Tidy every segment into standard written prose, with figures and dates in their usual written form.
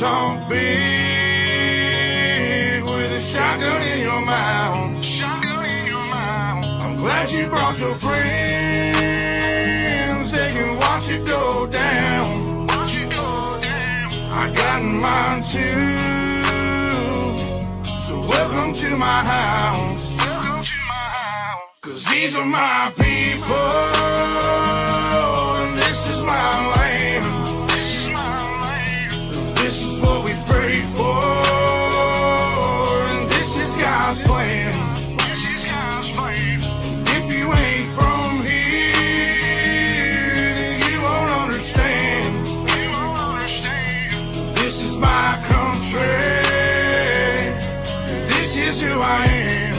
talk big with a shotgun in your mouth. I'm glad you brought your friends. They can watch it go down. I got mine too. So welcome to my house. 'Cause these are my people, and this is my land. This is what we pray for, and this is God's plan. And if you ain't from here, then you won't understand. This is my country, and this is who I am.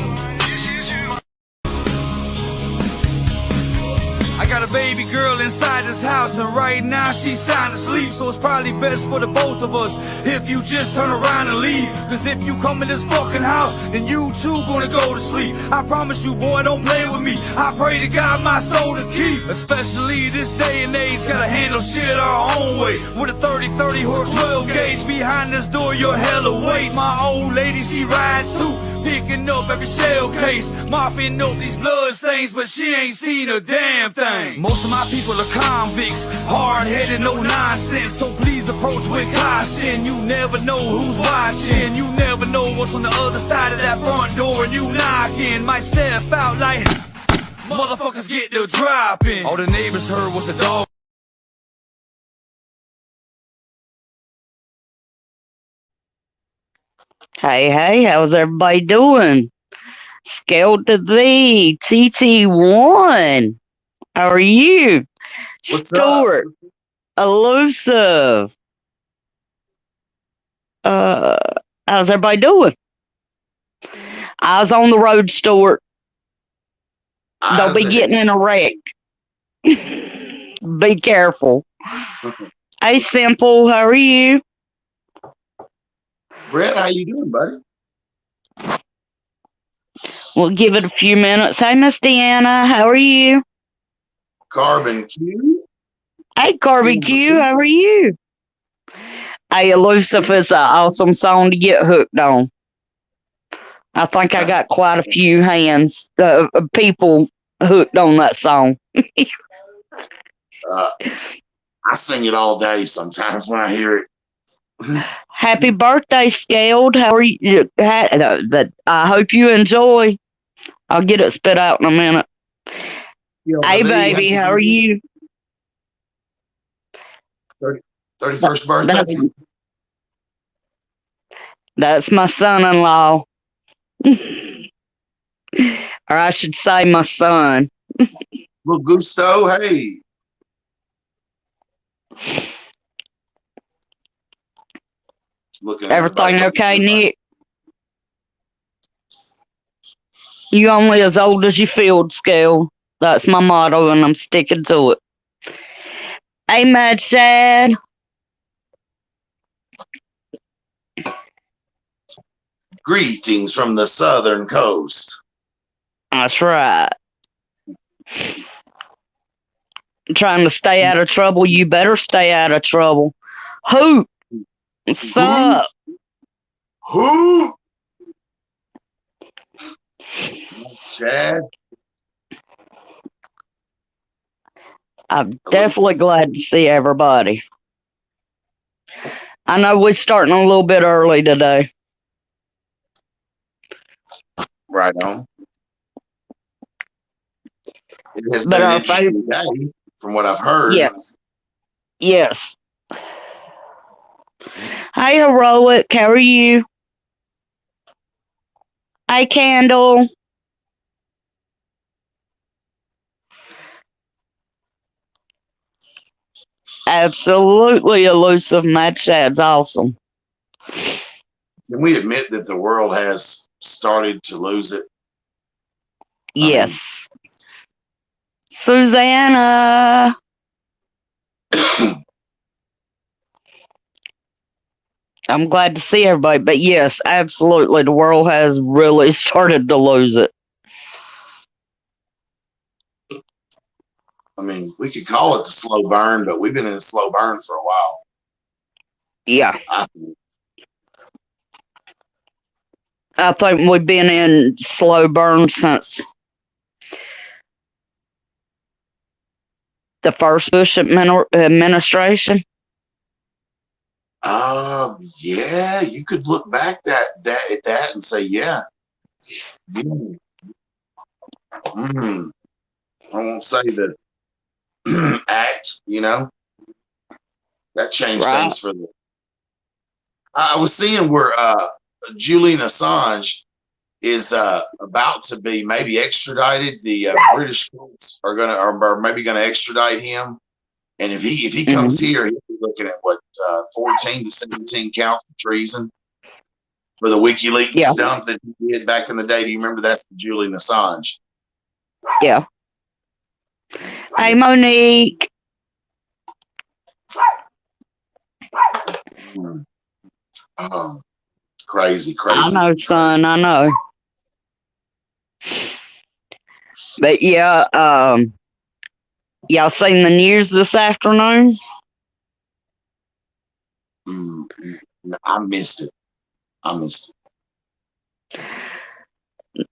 I got a baby girl inside this house, and right now she's sound asleep. So it's probably best for the both of us if you just turn around and leave. 'Cause if you come in this fucking house, then you too gonna go to sleep. I promise you, boy, don't play with me. I pray to God my soul to keep. Especially this day and age, gotta handle shit our own way. With a 30 horse 12 gauge behind this door, you're hella weight. My old lady, she rides too, picking up every shell case, mopping up these blood stains, but she ain't seen a damn thing. Most of my people are convicts, hard-headed, no nonsense. So please approach with caution. You never know who's watching. You never know what's on the other side of that front door, and you knocking. Might step out like motherfuckers get the dropping. All the neighbors heard was a dog. Hey, how's everybody doing? Scaled to thee, TT1. How are you? What's Stuart, Elusive. How's everybody doing? I was on the road, Stuart. Don't be getting in a wreck. Be careful. Hey, Simple, how are you? Brett, how you doing, buddy? We'll give it a few minutes. Hey, Miss Deanna, how are you? Carbon Q. Hey, Carbon Q, how are you? Hey, Elusive is an awesome song to get hooked on. I think I got quite a few people hooked on that song. I sing it all day sometimes when I hear it. Happy birthday, Scaled. How are you? I hope you enjoy. I'll get it spit out in a minute. Hey, baby, how are you? 31st birthday? That's my son-in-law. Or I should say my son. Little Gusto, hey. Everything okay, Nick? You only as old as you feel, Scale. That's my motto, and I'm sticking to it. Hey, Mad Shad. Greetings from the southern coast. That's right. Trying to stay out of trouble. You better stay out of trouble. Who? What's up? Who? Chad? I'm definitely glad to see everybody. I know we're starting a little bit early today. Right on. It has been an interesting day, from what I've heard. Yes. Hi, Heroic. How are you? Hi, Candle. Absolutely, Elusive. Mad Shad's awesome. Can we admit that the world has started to lose it? Yes. Susanna. I'm glad to see everybody, but yes, absolutely, the world has really started to lose it. I mean, we could call it the slow burn, but we've been in a slow burn for a while. Yeah. I, I think we've been in slow burn since the first Bush administration. yeah, you could look back at that and say, yeah. Mm, I won't say the act, that changed Right. things for the. I was seeing where Julian Assange is about to be maybe extradited. The British courts are maybe gonna extradite him, and if he comes here, he'll be looking at what 14 to 17 counts of treason for the WikiLeaks dump that he did back in the day. Do you remember that's Julian Assange? Yeah. Hey, Monique. Crazy. I know, son. I know. But yeah, y'all seen the news this afternoon? I missed it.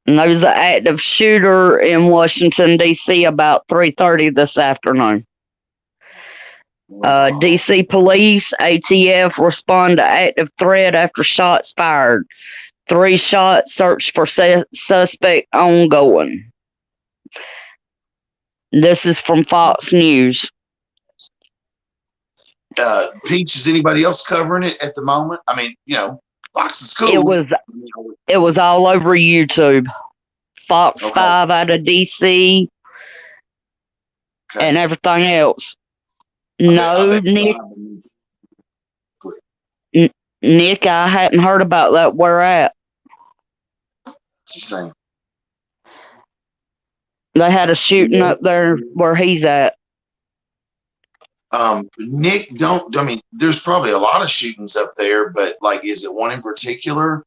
There was an active shooter in Washington, D.C. about 3:30 this afternoon. D.C. police, ATF respond to active threat after shots fired. 3 shots, search for suspect ongoing. This is from Fox News. Peach, is anybody else covering it at the moment? I mean, Fox is cool. It was all over YouTube. Fox 5 out of DC and everything else. Nick, I hadn't heard about that. Where at? What's he saying? They had a shooting up there where he's at. Nick, there's probably a lot of shootings up there, but like, is it one in particular?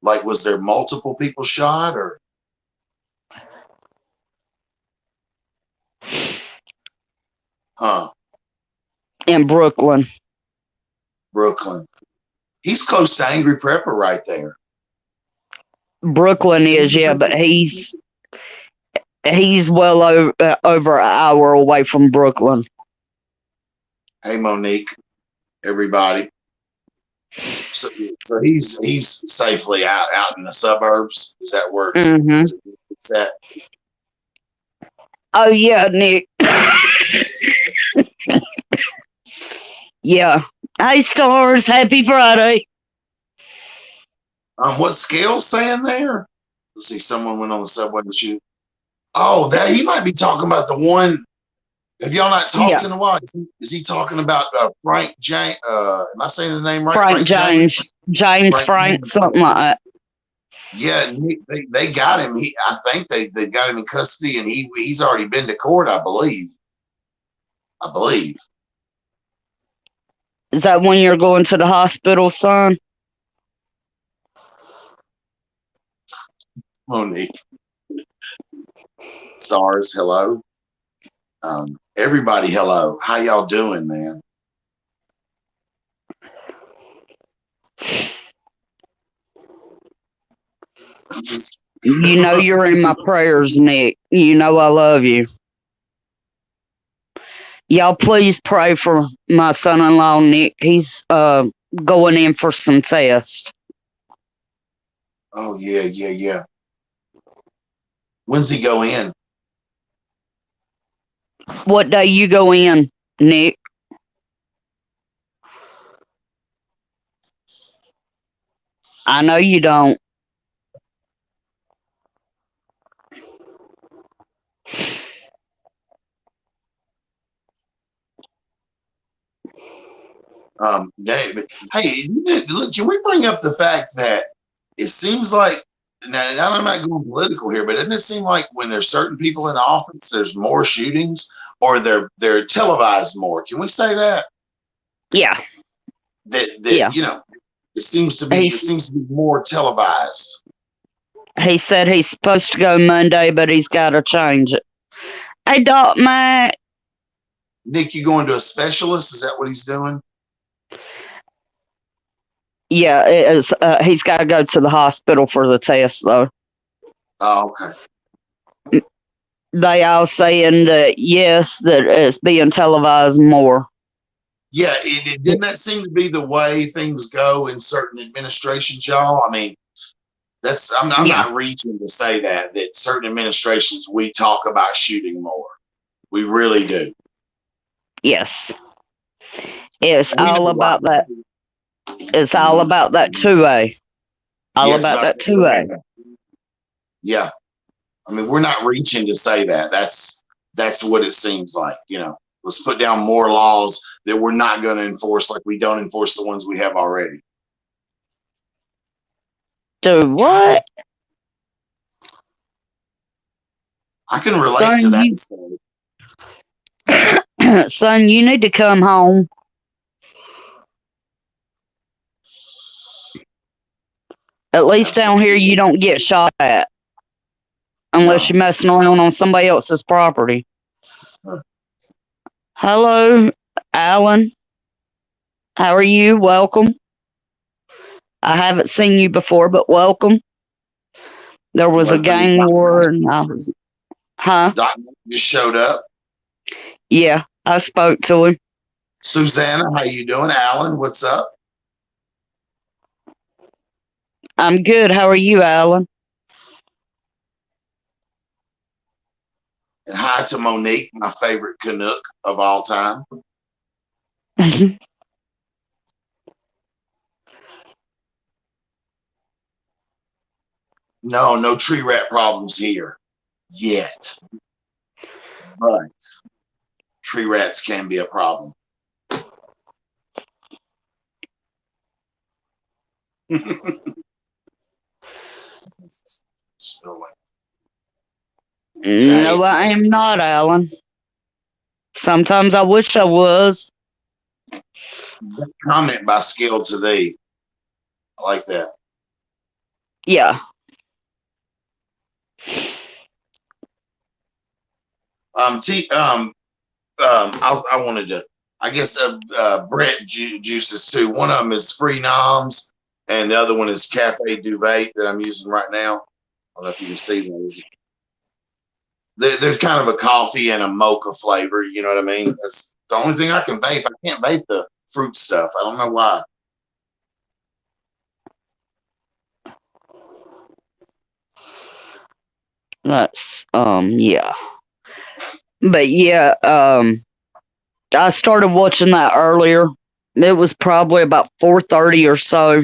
Like, was there multiple people shot or? In Brooklyn. He's close to Angry Prepper right there. Brooklyn is, yeah, but he's well over an hour away from Brooklyn. Hey, Monique, everybody. So he's safely out in the suburbs. Is that where it's at? Oh yeah, Nick. Yeah. Hey, Stars, happy Friday. What Scale's saying there? Let's see, someone went on the subway to shoot. Oh, that he might be talking about the one. Have y'all not talked in a while? Is he talking about Frank James? Am I saying the name right? Frank James. James Frank, something like that. Yeah, they got him. I think they got him in custody, and he's already been to court, I believe. Is that when you're going to the hospital, son? Monique. Stars, hello. Everybody, hello. How y'all doing, man? You know you're in my prayers, Nick. You know I love you. Y'all please pray for my son-in-law, Nick. He's going in for some tests. Oh, yeah. When's he go in? What day you go in, Nick? I know you don't. David, hey, look, can we bring up the fact that it seems like, now I'm not going political here, but doesn't it seem like when there's certain people in office, there's more shootings, or they're televised more? Can we say that? Yeah. It seems to be more televised. He said he's supposed to go Monday, but he's got to change it. Hey, Doc Mac. Nick, you going to a specialist? Is that what he's doing? Yeah, it is, he's got to go to the hospital for the test, though. Oh, okay. They all saying that, yes, that it's being televised more. Yeah, didn't that seem to be the way things go in certain administrations, y'all? I mean, I'm Yeah. not reaching to say that certain administrations we talk about shooting more. We really do. Yes. It's We all know about why. that. It's all about that 2A. All Yes, about that 2A. Yeah. I mean, we're not reaching to say that. That's what it seems like. Let's put down more laws that we're not going to enforce, like we don't enforce the ones we have already. Do what? I can relate to that. Son, you need to come home. At least down here you don't get shot at. Unless you're messing around on somebody else's property. Huh. Hello, Alan. How are you? Welcome. I haven't seen you before, but welcome. There was a gang war and I was... Huh? Doc just showed up. Yeah, I spoke to him. Susanna, how you doing? Alan, what's up? I'm good. How are you, Alan? And hi to Monique, my favorite Canuck of all time. No tree rat problems here yet. But tree rats can be a problem. No, I am not, Alan. Sometimes I wish I was. Comment by Skill to thee. I like that. Yeah. I wanted to. I guess Brett juices too. One of them is Free Noms, and the other one is Cafe Duvet that I'm using right now. I don't know if you can see those. There's kind of a coffee and a mocha flavor. You know what I mean? That's the only thing I can vape. I can't vape the fruit stuff. I don't know why. That's yeah. But yeah, I started watching that earlier. It was probably about 4:30 or so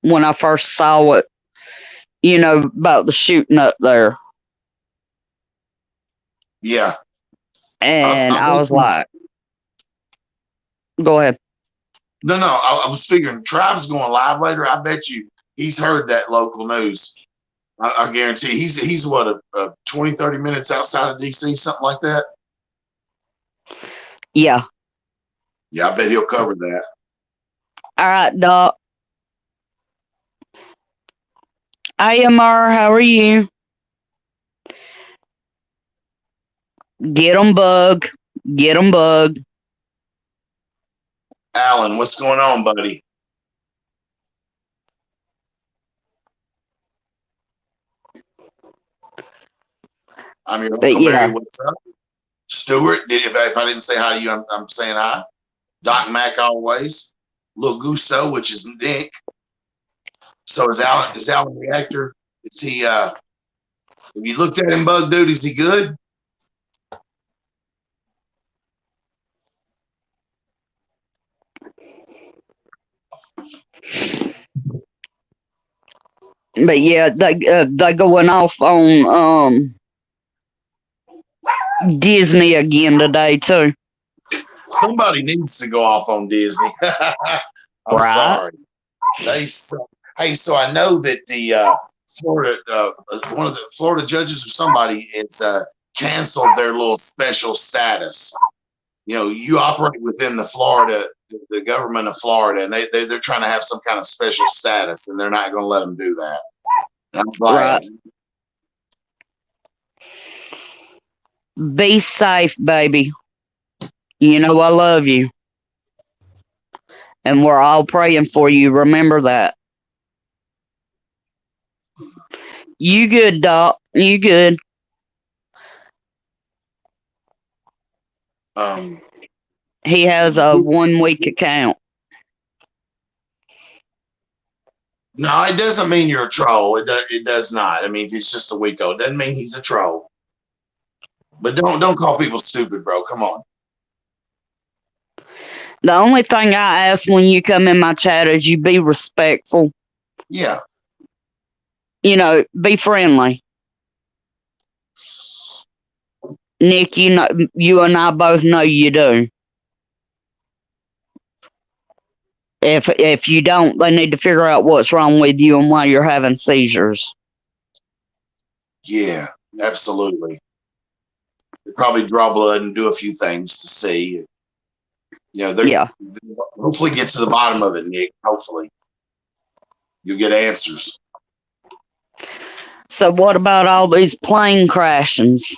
when I first saw it. About the shooting up there. Yeah. And I was like, go ahead. No, I was figuring Tribe's going live later. I bet you he's heard that local news. I guarantee he's what, 20, 30 minutes outside of DC, something like that? Yeah. Yeah, I bet he'll cover that. All right, Doc. AMR, how are you? Get 'em, Bug. Get 'em, Bug. Alan, what's going on, buddy? I'm your Uncle Mary. What's up? Stuart, if I didn't say hi to you, I'm saying hi. Doc Mac always. Lil Gusto, which is Nick. So is Alan the actor? Is he have you looked at him, Bug Dude? Is he good? But yeah, they going off on Disney again today too. Somebody needs to go off on Disney. I'm sorry. Hey, so I know that the Florida, one of the Florida judges or somebody, it's canceled their little special status. You operate within the government of Florida, and they're trying to have some kind of special status, and they're not going to let them do that. I'm glad. Right. Be safe, baby. I love you. And we're all praying for you. Remember that. You good, Doc? You good? Um, He has a 1 week account. no, it doesn't mean you're a troll. It does not. I mean, if it's just a week old, it doesn't mean he's a troll. But don't call people stupid, bro. Come on. The only thing I ask when you come in my chat is you be respectful. Yeah. You know, be friendly. Nick, you know, you and I both know you do. If you don't, they need to figure out what's wrong with you and why you're having seizures. Yeah, absolutely. They probably draw blood and do a few things to see. You know, they're hopefully get to the bottom of it, Nick. Hopefully. You'll get answers. So what about all these plane crashings?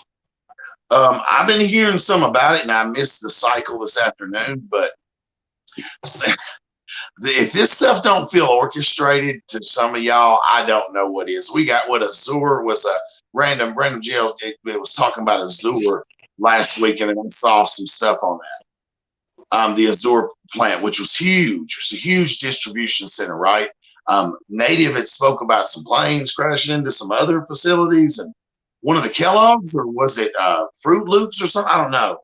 I've been hearing some about it, and I missed the cycle this afternoon. But if this stuff don't feel orchestrated to some of y'all, I don't know what is. We got what Azure was a random jail. It was talking about Azure last week, and then I saw some stuff on that. The Azure plant, which was huge, it was a huge distribution center, right? Native had spoke about some planes crashing into some other facilities, and one of the Kellogg's, or was it Fruit Loops or something? I don't know.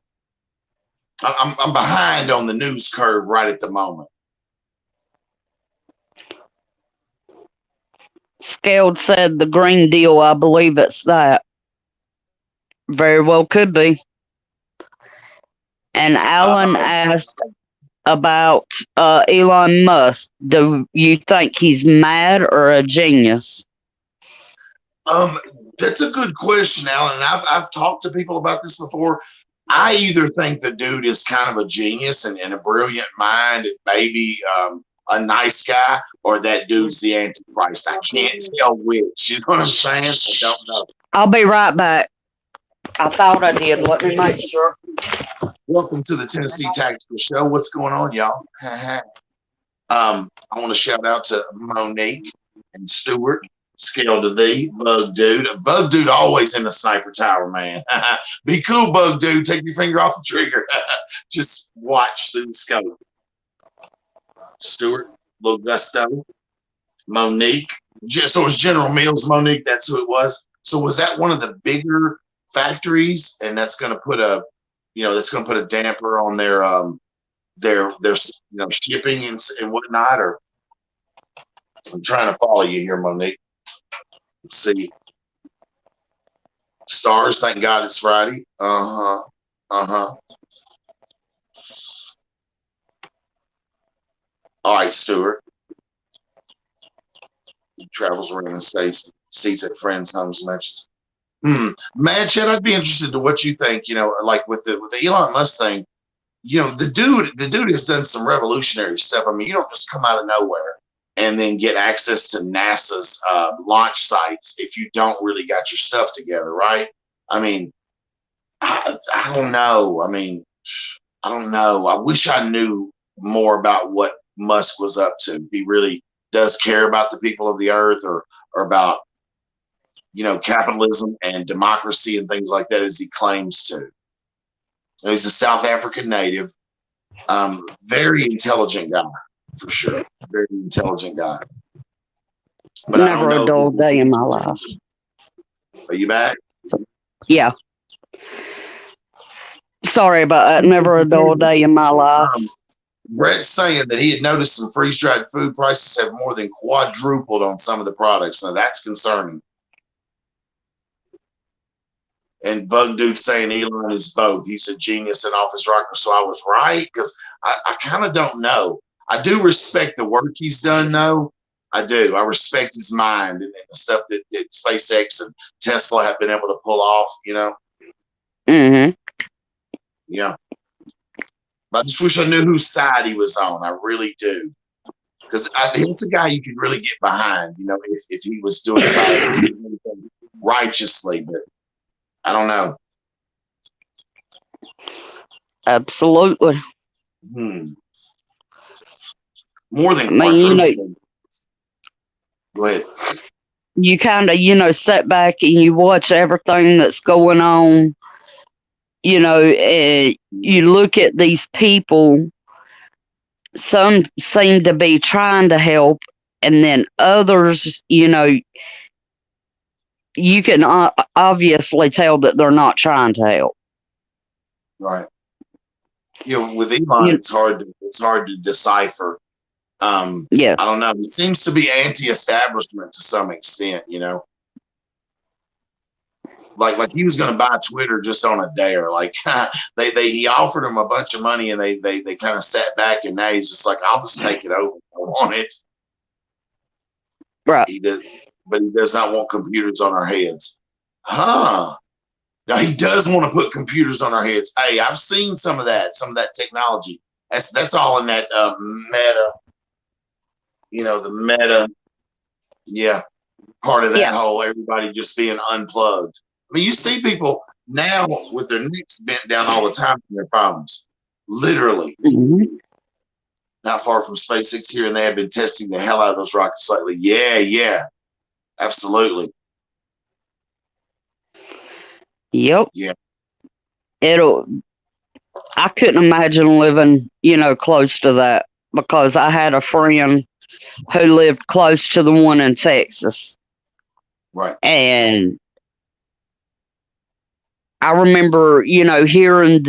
I'm behind on the news curve right at the moment. Scaled said the Green Deal. I believe it's that. Very well could be. And Alan asked about Elon Musk. Do you think he's mad or a genius? That's a good question, Alan. And I've talked to people about this before. I either think the dude is kind of a genius and a brilliant mind, and maybe a nice guy, or that dude's the Antichrist. I can't tell which. You know what I'm saying? I don't know. I'll be right back. I thought I did. Let me make sure. Welcome to the Tennessee Tactical Show. What's going on, y'all? I want to shout out to Monique and Stuart. Scale to thee, Bug Dude. Bug Dude always in the sniper tower, man. Be cool, Bug Dude. Take your finger off the trigger. Just watch through the scope. Stuart, Little Gusto, Monique. So it was General Mills, Monique. That's who it was. So was that one of the bigger factories? And that's going to put a, that's going to put a damper on their shipping and whatnot. Or I'm trying to follow you here, Monique. Let's see. Stars, thank God it's Friday. All right, Stuart. He travels around and stays, seats at friends' homes, mentions. Mad Chat, I'd be interested to what you think, like with the Elon Musk thing, the dude has done some revolutionary stuff. I mean, you don't just come out of nowhere and then get access to NASA's launch sites if you don't really got your stuff together, right? I mean, I don't know. I mean, I don't know. I wish I knew more about what Musk was up to. If he really does care about the people of the earth, or about, capitalism and democracy and things like that, as he claims to. He's a South African native, very intelligent guy. For sure. Very intelligent guy. But never a dull day in my life. Are you back? Yeah. Sorry about that. Never a dull day in my life. Brett's saying that he had noticed some freeze-dried food prices have more than quadrupled on some of the products. Now that's concerning. And Bug Dude saying Elon is both. He's a genius and office rocker. So I was right, because I kind of don't know. I do respect the work he's done, though. I do. I respect his mind and the stuff that SpaceX and Tesla have been able to pull off, Mm-hmm. Yeah. But I just wish I knew whose side he was on. I really do. Because he's a guy you could really get behind, if he was doing it righteously. But I don't know. Absolutely. more than I mean, quadruple. Go ahead. you kind of, sit back and you watch everything that's going on, and you look at these people. Some seem to be trying to help, and then others, you can obviously tell that they're not trying to help. Right. With Elon, it's hard to decipher. Yes. I don't know. He seems to be anti-establishment to some extent, Like he was going to buy Twitter just on a dare. Like he offered him a bunch of money, and they kind of sat back, and now he's just like, I'll just take it over. I want it. Right. But he does not want computers on our heads. Huh. Now he does want to put computers on our heads. Hey, I've seen some of that technology. That's all in that meta. The meta. Yeah, part of that whole everybody just being unplugged. I mean, you see people now with their necks bent down all the time on their phones, literally. Mm-hmm. Not far from SpaceX here, and they have been testing the hell out of those rockets lately. Yeah, absolutely. Yep. Yeah. I couldn't imagine living, close to that, because I had a friend who lived close to the one in Texas. Right. And I remember, hearing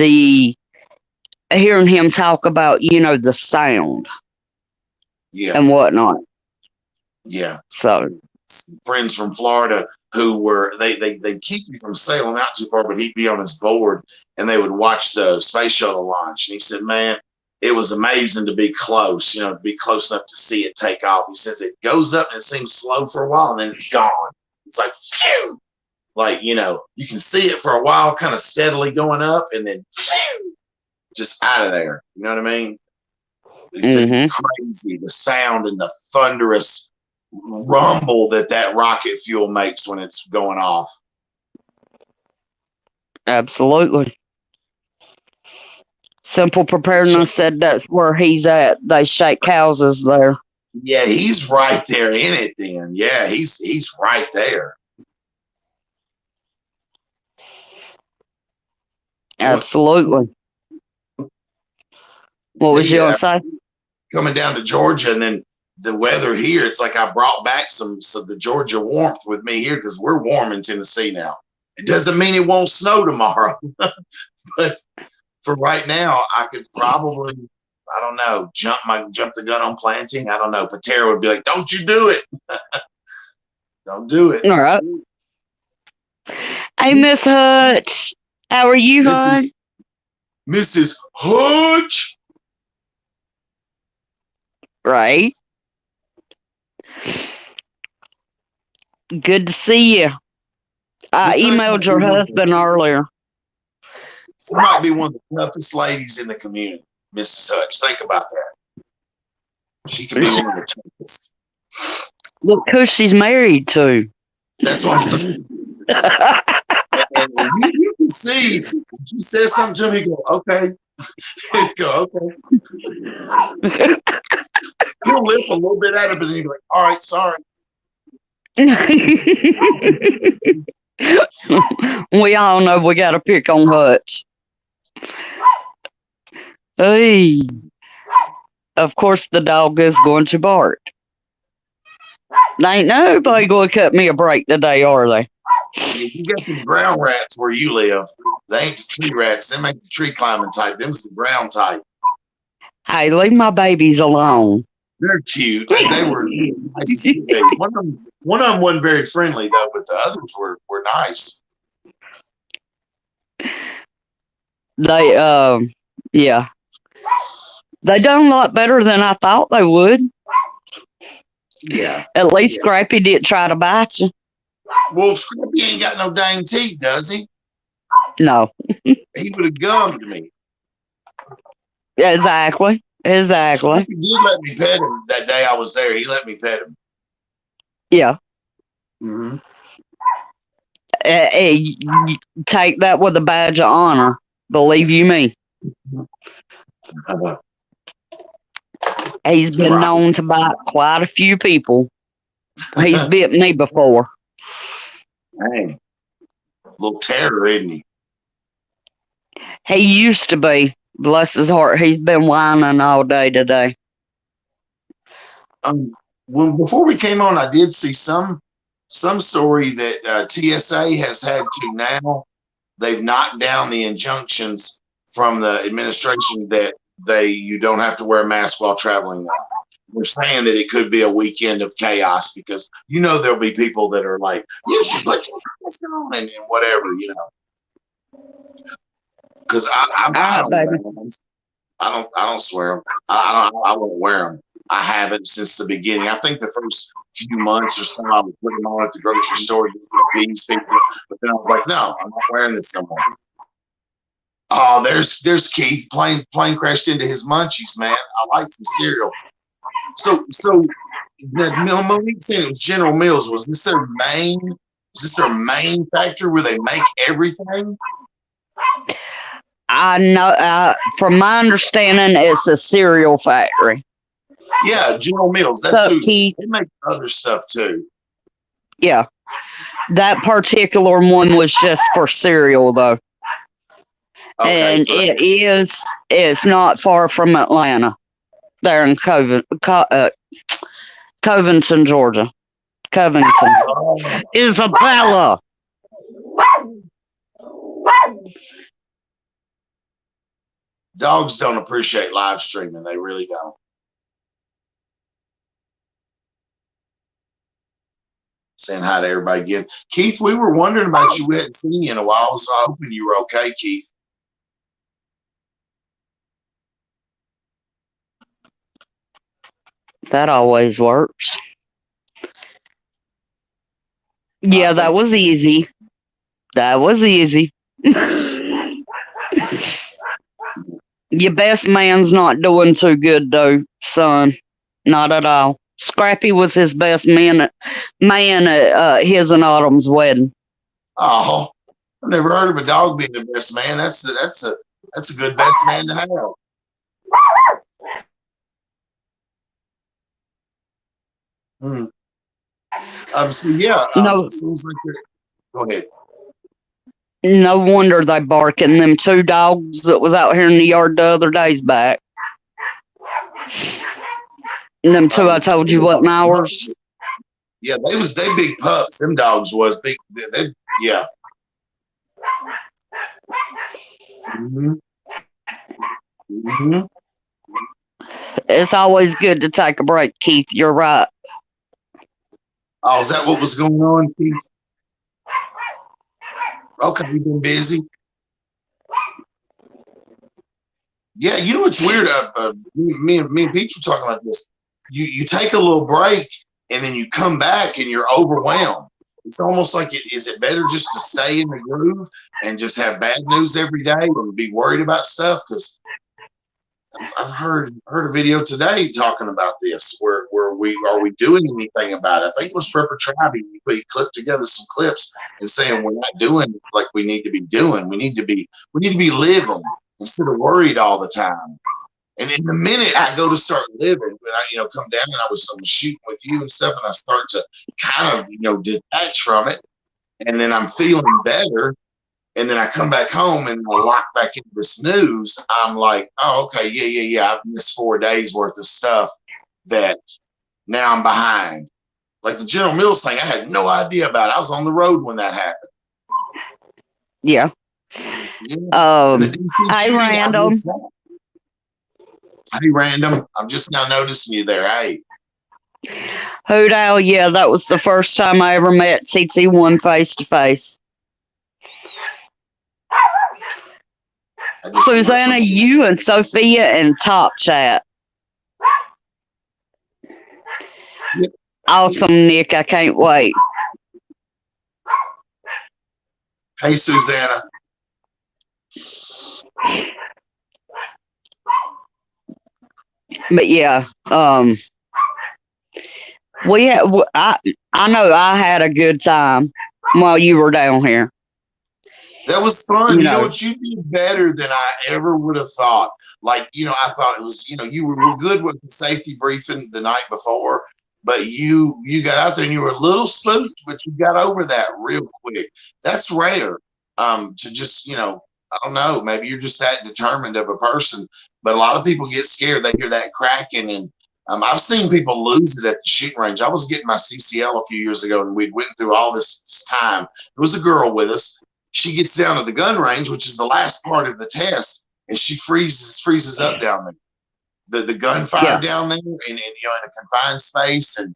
him talk about, the sound. Yeah. And whatnot. Yeah. So friends from Florida who were they keep me from sailing out too far, but he'd be on his board and they would watch the space shuttle launch. And he said, man, it was amazing to be close, to be close enough to see it take off. He says it goes up and it seems slow for a while and then it's gone. It's like, phew! Like, you can see it for a while, kind of steadily going up and then phew, just out of there. You know what I mean? He said it's crazy, the sound and the thunderous rumble that rocket fuel makes when it's going off. Absolutely. Simple Preparedness said that's where he's at. They shake houses there. Yeah, he's right there in it then. Yeah, he's right there. Absolutely. What was you going to say? Coming down to Georgia, and then the weather here, it's like I brought back some of the Georgia warmth with me here because we're warm in Tennessee now. It doesn't mean it won't snow tomorrow, but for right now, I could probably, I don't know, jump the gun on planting. I don't know. Patera would be like, "Don't you do it? Don't do it." All right. Hey, Miss Hutch, how are you, Hutch? Mrs. Hutch. Right. Good to see you. I emailed your husband earlier. She might be one of the toughest ladies in the community, Mrs. Hutch. Think about that. She could be one of the toughest. Look who she's married to. That's what I'm saying. and you can see, she says something to me, go, okay. Go, okay. He'll lip a little bit at it, but then he'll be like, all right, sorry. We all know we got to pick on Hutch. Hey, of course the dog is going to bark. Ain't nobody going to cut me a break today, are they? Yeah, you got the brown rats where you live. They ain't the tree rats. Them ain't the tree climbing type. Them's the brown type. Hey, leave my babies alone. They're cute. They were nice. One of them wasn't very friendly though, but the others were nice. They yeah. They done a lot better than I thought they would. Yeah. At least Scrappy didn't try to bite you. Well, Scrappy ain't got no dang teeth, does he? No. He would have gummed me. Exactly. He did let me pet him that day I was there. He let me pet him. Yeah. Mm-hmm. You take that with a badge of honor. Believe you me. He's been Right. known to bite quite a few people. He's bit me before. Dang. Little terror, isn't he? He used to be. Bless his heart. He's been whining all day today. Before we came on, I did see some story that TSA has had to now. They've knocked down the injunctions from the administration that you don't have to wear a mask while traveling now. They're saying that it could be a weekend of chaos because there'll be people that are like, you should put your mask on and whatever, Because I don't swear them. I won't wear them. I haven't since the beginning. I think the first few months or so I would put them on at the grocery store just to appease people. But then I was like, no, I'm not wearing this no more. Oh, there's Keith. Plane crashed into his munchies, man. I like the cereal. So that Monique said it was General Mills. Was this their main factor where they make everything? I know. From my understanding, it's a cereal factory. Yeah, General Mills. That's So, who. Keith, They make other stuff too. yeah, that particular one was just for cereal, though. Okay, And so it's not far from Atlanta. There in Covington, Georgia. Covington. oh, Isabella. dogs don't appreciate live streaming. They really don't. Saying hi to everybody again. Keith, we were wondering about you. We hadn't seen you in a while, so I'm hoping you were okay, Keith. That always works. Yeah, that was easy. That was easy. Your best man's not doing too good, though, son. Not at all. Scrappy was his best man at his and Autumn's wedding. Oh, I've never heard of a dog being the best man. That's a good best man to have. So yeah, No. seems like go ahead. No wonder they barking. Them two dogs that was out here in the yard the other days back. And them two I told you what hours. Yeah, they big pups. Them dogs was big. Yeah. It's always good to take a break, Keith. You're right. Oh, is that what was going on, Keith? Okay, you've been busy. Yeah, you know what's weird? Me and Pete were talking about this. You take a little break and then you come back and you're overwhelmed. It's almost like is it better just to stay in the groove and just have bad news every day and be worried about stuff? Because I've heard a video today talking about this where are we doing anything about it? I think it was Prepper Tribe. We clipped together some clips and saying we're not doing like we need to be doing. We need to be living instead of worried all the time. And in the minute I go to start living, when I come down and I was shooting with you and stuff, and I start to kind of detach from it, and then I'm feeling better. And then I come back home and I lock back into the snooze. I'm like, oh, okay, yeah. I've missed 4 days worth of stuff that now I'm behind. Like the General Mills thing, I had no idea about it. I was on the road when that happened. Yeah. Hi, Random. Hey, Random. I'm just now noticing you there. Hey. Hoot Owl, yeah, that was the first time I ever met TT1 face to face. Susanna, you and Sophia in Top Chat. Yep. Awesome, Nick. I can't wait. Hey, Susanna. But yeah, I know I had a good time while you were down here. That was fun. You know what? You did better than I ever would have thought. Like, I thought it was, you were good with the safety briefing the night before, but you got out there and you were a little spooked, but you got over that real quick. That's rare. To just, I don't know, maybe you're just that determined of a person, but a lot of people get scared. They hear that cracking, and I've seen people lose it at the shooting range. I was getting my CCL a few years ago, and we went through all this time. There was a girl with us. She gets down to the gun range, which is the last part of the test, and she freezes up down there. The gunfire down there, and in a confined space, and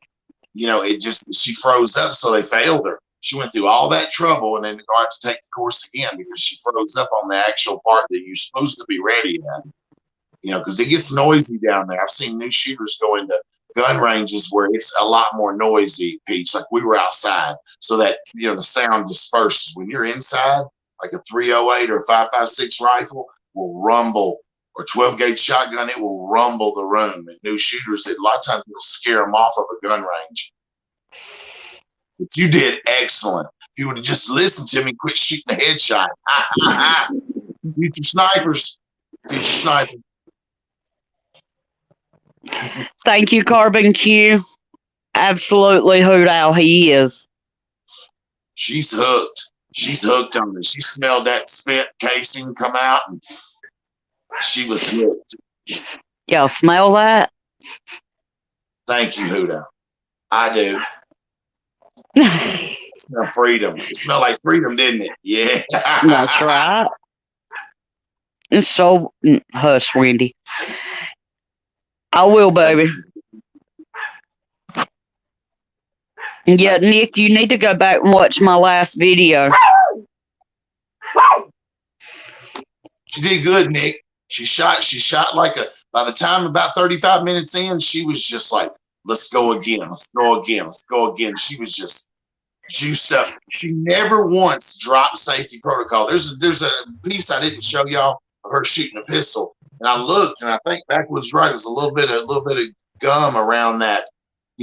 she froze up, so they failed her. She went through all that trouble and then got to take the course again because she froze up on the actual part that you're supposed to be ready at. Because it gets noisy down there. I've seen new shooters go into gun ranges where it's a lot more noisy, Peach. Like we were outside, so that the sound disperses. When you're inside, like a 308 or a 5.56 rifle will rumble, or 12 gauge shotgun, it will rumble the room. And new shooters, a lot of times it'll scare them off of a gun range. But you did excellent. If you would have just listened to me, quit shooting the headshot. Future snipers. Future snipers. Thank you, Carbon Q. Absolutely hoot owl he is. She's hooked. She's hooked on it. She smelled that spent casing come out, and she was hooked. Y'all smell that? Thank you, Hoot Owl. I do. It smelled freedom. It smelled like freedom, didn't it? Yeah. That's right. It's so hush, Wendy. I will, baby. Yeah, Nick, you need to go back and watch my last video. She did good, Nick. She shot like by the time about 35 minutes in, she was just like, let's go again. Let's go again. Let's go again. She was just juiced up. She never once dropped safety protocol. There's a piece I didn't show y'all of her shooting a pistol. And I looked, and I think Backwoods right was a little bit of gum around that,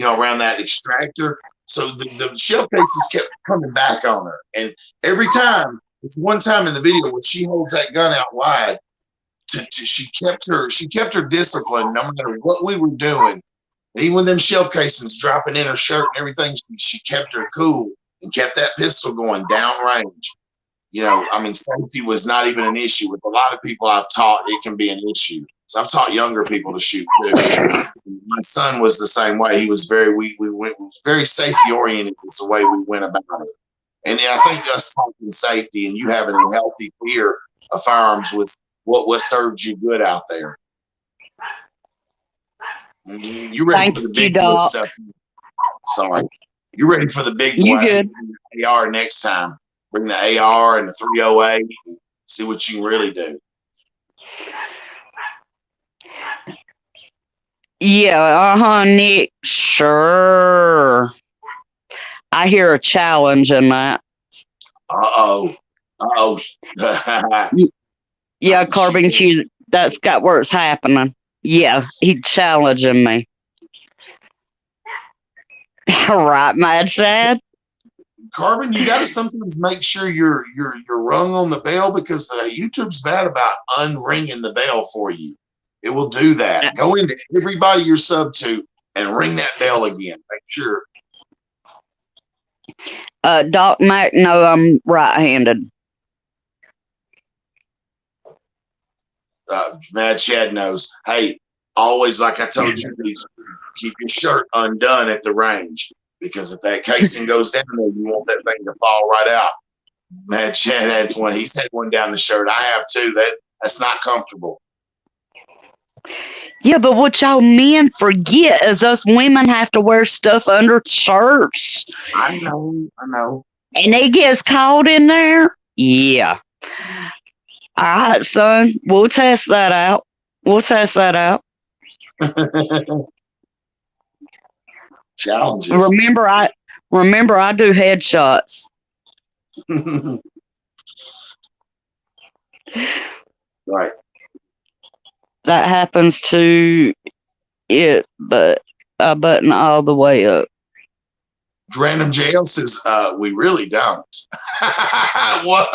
around that extractor. So the shell cases kept coming back on her, and every time, it's one time in the video where she holds that gun out wide. She kept her discipline no matter what we were doing. And even with them shell casings dropping in her shirt and everything, she kept her cool and kept that pistol going downrange. Safety was not even an issue. With a lot of people I've taught, it can be an issue. So I've taught younger people to shoot too. My son was the same way. He was we went very safety oriented. Is the way we went about it. And I think us talking safety and you having a healthy fear of firearms with what served you good out there. You ready for the big boy stuff? Sorry, you ready for the big boy? You good? AR next time. Bring the AR and the 308 and see what you can really do. Yeah, Nick. Sure. I hear a challenge in that. Uh-oh. Yeah, Carbon Q, that's got where it's happening. Yeah, he's challenging me. All right, Mad Shad. Carbon, you got to sometimes make sure you're rung on the bell, because YouTube's bad about unringing the bell for you. It will do that. Go into everybody you're sub to and ring that bell again. Make sure. Doc Mac, no, I'm right-handed. Mad Shad knows. Hey, always, like I told you, keep your shirt undone at the range, because if that casing goes down there, you want that thing to fall right out. Mad Shad had one. He's had one down the shirt. I have too. That's not comfortable. Yeah, but what y'all men forget is us women have to wear stuff under shirts. I know. And it gets caught in there? Yeah. All right, son. We'll test that out. Challenges. Remember I do headshots. Right. That happens to it, but I button all the way up. Random Jail says, we really don't. What?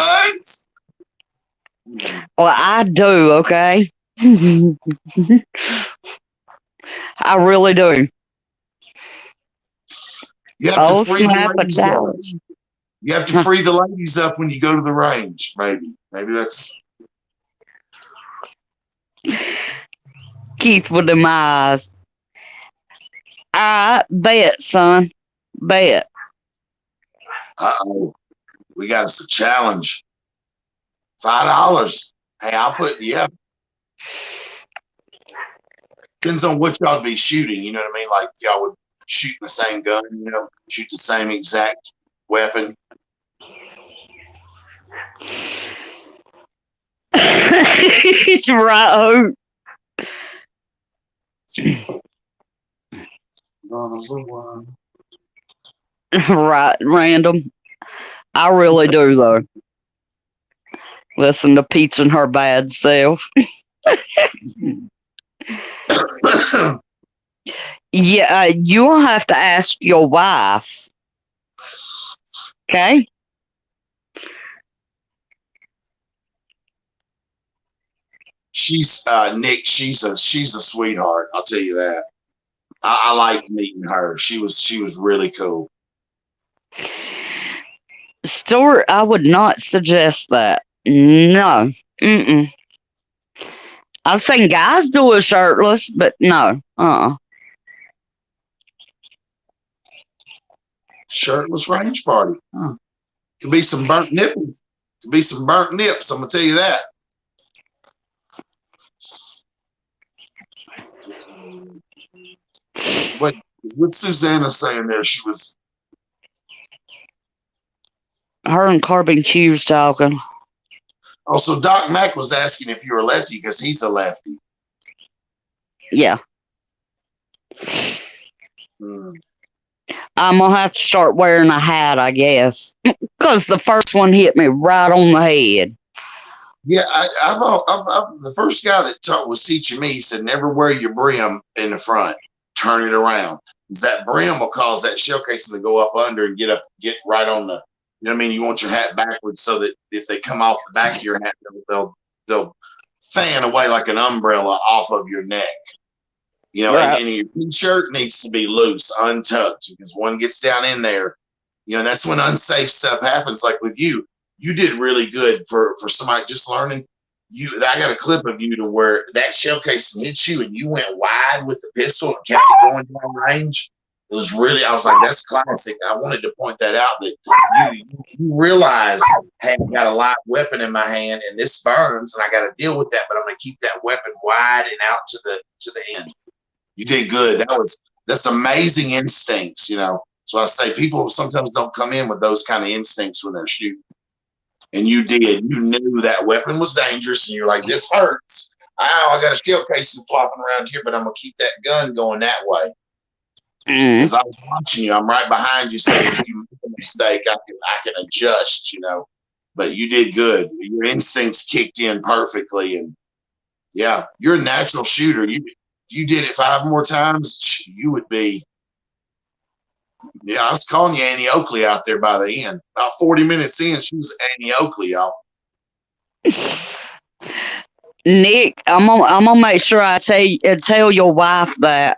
Well, I do, okay? I really do. You have to Oh, free the snap a ladies up. challenge. You have to free the ladies up when you go to the range. Maybe that's Keith with them eyes. I bet, son. Bet. uh-oh. We got us a challenge. $5. Hey, I'll put Depends on what y'all be shooting, you know what I mean? Like if y'all would shoot the same gun, shoot the same exact weapon. Right. Right, random. I really do, though. Listen to Peach and her bad self. Yeah, you'll have to ask your wife. Okay? She's Nick. She's a sweetheart. I'll tell you that. I liked meeting her. She was really cool. Stuart, I would not suggest that. No. Mm-mm. I've seen guys do it shirtless, but no. Shirtless range party. Could be some burnt nipples. Could be some burnt nips. I'm gonna tell you that. What what's Susanna saying there? She was Her and Carbon Q's talking. also Doc Mack was asking if you were lefty because he's a lefty. Yeah. I'm gonna have to start wearing a hat, I guess, because the first one hit me right on the head. Yeah, I've the first guy that taught was teaching me. He said, never wear your brim in the front. Turn it around. Because that brim will cause that shell casing to go up under and get right on the. You know what I mean? You want your hat backwards so that if they come off the back of your hat, they'll fan away like an umbrella off of your neck. Right. And your t-shirt needs to be loose, untucked, because one gets down in there. That's when unsafe stuff happens. Like with you. You did really good for somebody just learning. I got a clip of you to where that shell casing hit you and you went wide with the pistol and kept it going down range. It was really, I was like, that's classic. I wanted to point that out that you realize, hey, I got a live weapon in my hand and this burns and I got to deal with that, but I'm going to keep that weapon wide and out to the end. You did good. That's amazing instincts, So I say people sometimes don't come in with those kind of instincts when they're shooting. And you did. You knew that weapon was dangerous, and you're like, this hurts. Ow, I got a shell casing flopping around here, but I'm going to keep that gun going that way. Because I was watching you. I'm right behind you, saying if you make a mistake, I can adjust, But you did good. Your instincts kicked in perfectly. And, yeah, you're a natural shooter. If you did it 5 more times, you would be. Yeah, I was calling you Annie Oakley out there by the end. About 40 minutes in, she was Annie Oakley, y'all. Nick, I'm gonna make sure I tell your wife that.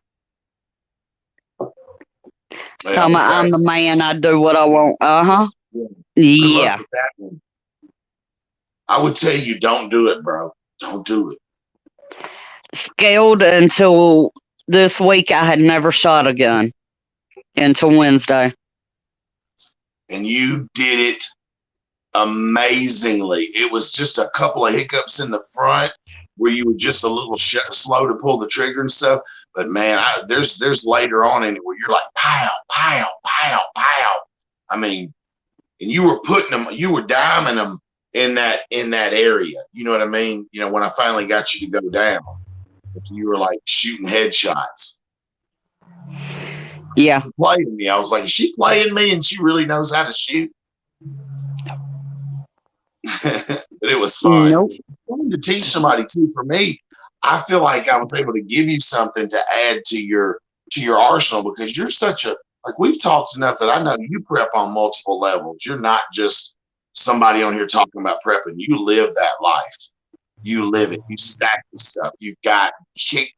Tell me I'm the man. I do what I want. Yeah. I would tell you, don't do it, bro. Don't do it. Scaled until this week. I had never shot a gun. Until Wednesday. And you did it amazingly. It was just a couple of hiccups in the front where you were just a little slow to pull the trigger and stuff. But man, there's later on in it where you're like pow, pow, pow, pow. I mean, and you were putting them, you were diming them in that area. You know what I mean? When I finally got you to go down, if you were like shooting headshots. Yeah. Playing me. I was like, is she playing me and she really knows how to shoot? But it was fun. Nope. I wanted to teach somebody too. For me, I feel like I was able to give you something to add to your arsenal because you're such a, like we've talked enough that I know you prep on multiple levels. You're not just somebody on here talking about prepping. You live that life. You live it. You stack the stuff. You got kick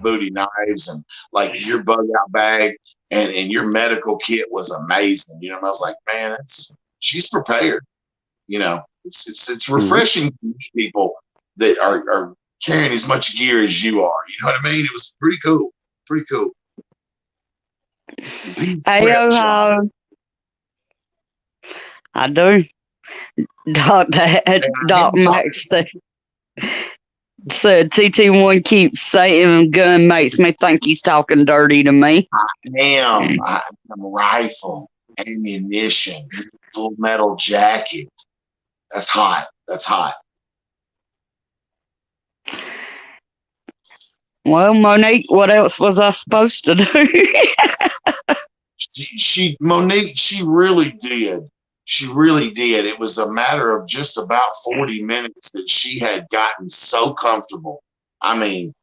booty knives and like your bug out bag and your medical kit was amazing. You know, and I was like, man, she's prepared. You know, it's refreshing to meet people that are carrying as much gear as you are. You know what I mean? It was pretty cool. Pretty cool. Hey, I do. Doc Max said TT1 keeps saying gun makes me think he's talking dirty to me. I'm a rifle, ammunition, full metal jacket. That's hot. That's hot. Well, Monique, what else was I supposed to do? Monique, she really did. She really did. It was a matter of just about 40 minutes that she had gotten so comfortable. I mean,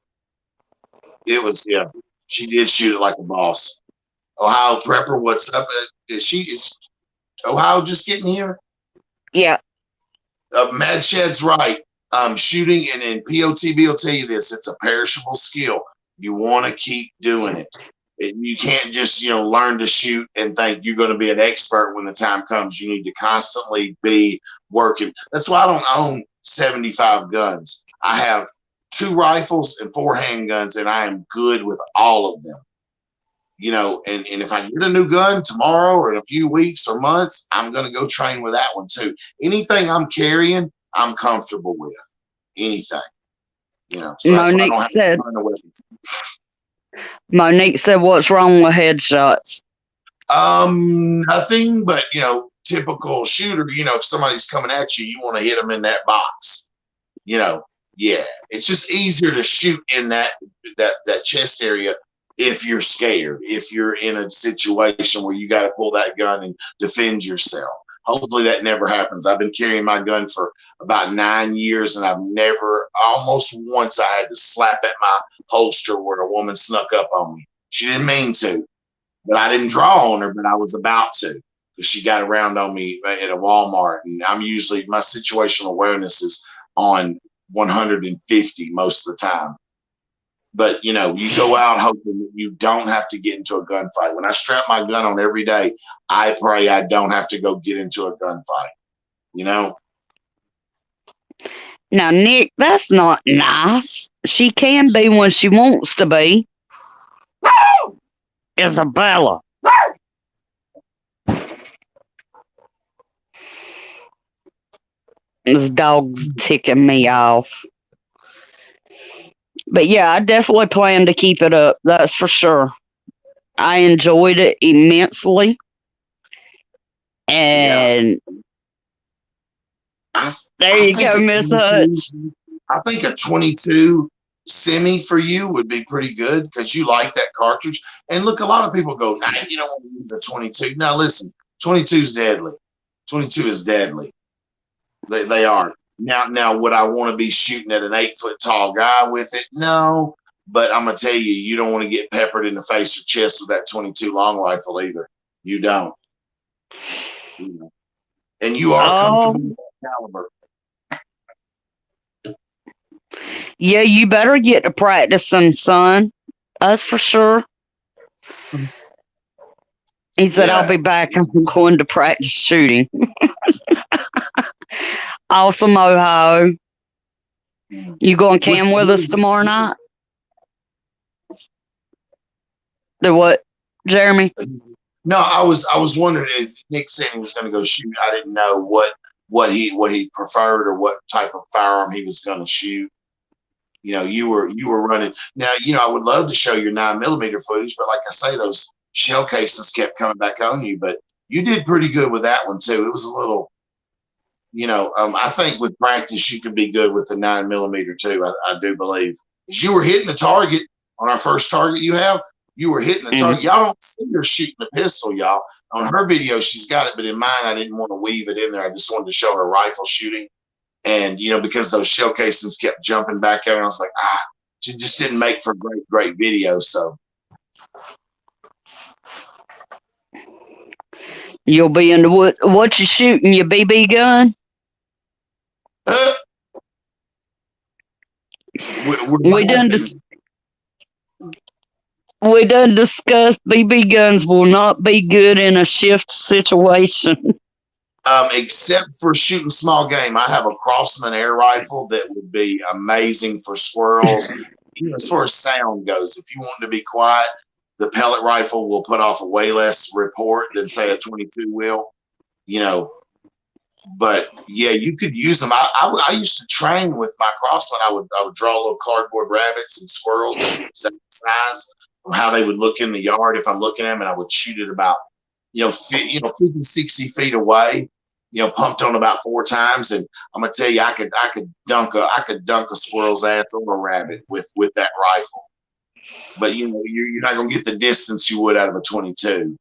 it was, yeah, she did shoot it like a boss. Ohio Prepper, what's up? Is Ohio just getting here? Yeah. Mad Shed's right. Shooting and in POTB will tell you this, it's a perishable skill. You want to keep doing it. You can't just, learn to shoot and think you're going to be an expert when the time comes. You need to constantly be working. That's why I don't own 75 guns. I have 2 rifles and 4 handguns, and I am good with all of them. And if I get a new gun tomorrow or in a few weeks or months, I'm going to go train with that one too. Anything I'm carrying, I'm comfortable with. Anything. So Monique said, what's wrong with headshots? Nothing but, typical shooter, if somebody's coming at you, you want to hit them in that box. Yeah, it's just easier to shoot in that chest area if you're scared, if you're in a situation where you got to pull that gun and defend yourself. Hopefully that never happens. I've been carrying my gun for about 9 years, and I've never, almost once I had to slap at my holster where a woman snuck up on me. She didn't mean to, but I didn't draw on her, but I was about to, because she got around on me at a Walmart. And I'm usually, my situational awareness is on 150 most of the time. But, you go out hoping that you don't have to get into a gunfight. When I strap my gun on every day, I pray I don't have to go get into a gunfight, Now, Nick, that's not nice. She can be when she wants to be. Isabella. This dog's ticking me off. But yeah, I definitely plan to keep it up. That's for sure. I enjoyed it immensely. And there you go, Miss Hutch. I think a 22 semi for you would be pretty good because you like that cartridge. And look, a lot of people go, nah, you don't want to use a 22. Now listen, 22 is deadly. 22 is deadly. They are. Now, would I want to be shooting at an 8-foot tall guy with it? No, but I'm gonna tell you, you don't want to get peppered in the face or chest with that 22 long rifle either. You don't. And you are comfortable with that caliber. Yeah, you better get to practicing, son. That's for sure. He said, I'll be back. I'm going to practice shooting. Awesome, Ohio. You going cam with us tomorrow night? The what, Jeremy? No, I was wondering if Nick said he was going to go shoot. I didn't know what he preferred or what type of firearm he was going to shoot. You were running. Now, I would love to show your 9mm footage, but like I say, those shell cases kept coming back on you. But you did pretty good with that one too. It was a little. I think with practice, you could be good with the 9mm too. I do believe. Because you were hitting the target on our first target you were hitting the target. Y'all don't see her shooting the pistol, y'all. On her video, she's got it, but in mine, I didn't want to weave it in there. I just wanted to show her rifle shooting. And, because those shell casings kept jumping back out, I was like, she just didn't make for great video. So. You'll be into what you shooting, your BB gun? We done dis- we done discussed BB guns will not be good in a shift situation. Except for shooting small game. I have a Crossman air rifle that would be amazing for squirrels. As far as sound goes, if you want to be quiet, the pellet rifle will put off a way less report than say a 22 will. But yeah, you could use them. I used to train with my Crossman. I would draw little cardboard rabbits and squirrels and size of how they would look in the yard if I'm looking at them, and I would shoot it about 50, 60 feet away, pumped on about 4 times. And I'm gonna tell you, I could dunk a squirrel's ass or a rabbit with that rifle. But you're not gonna get the distance you would out of a 22.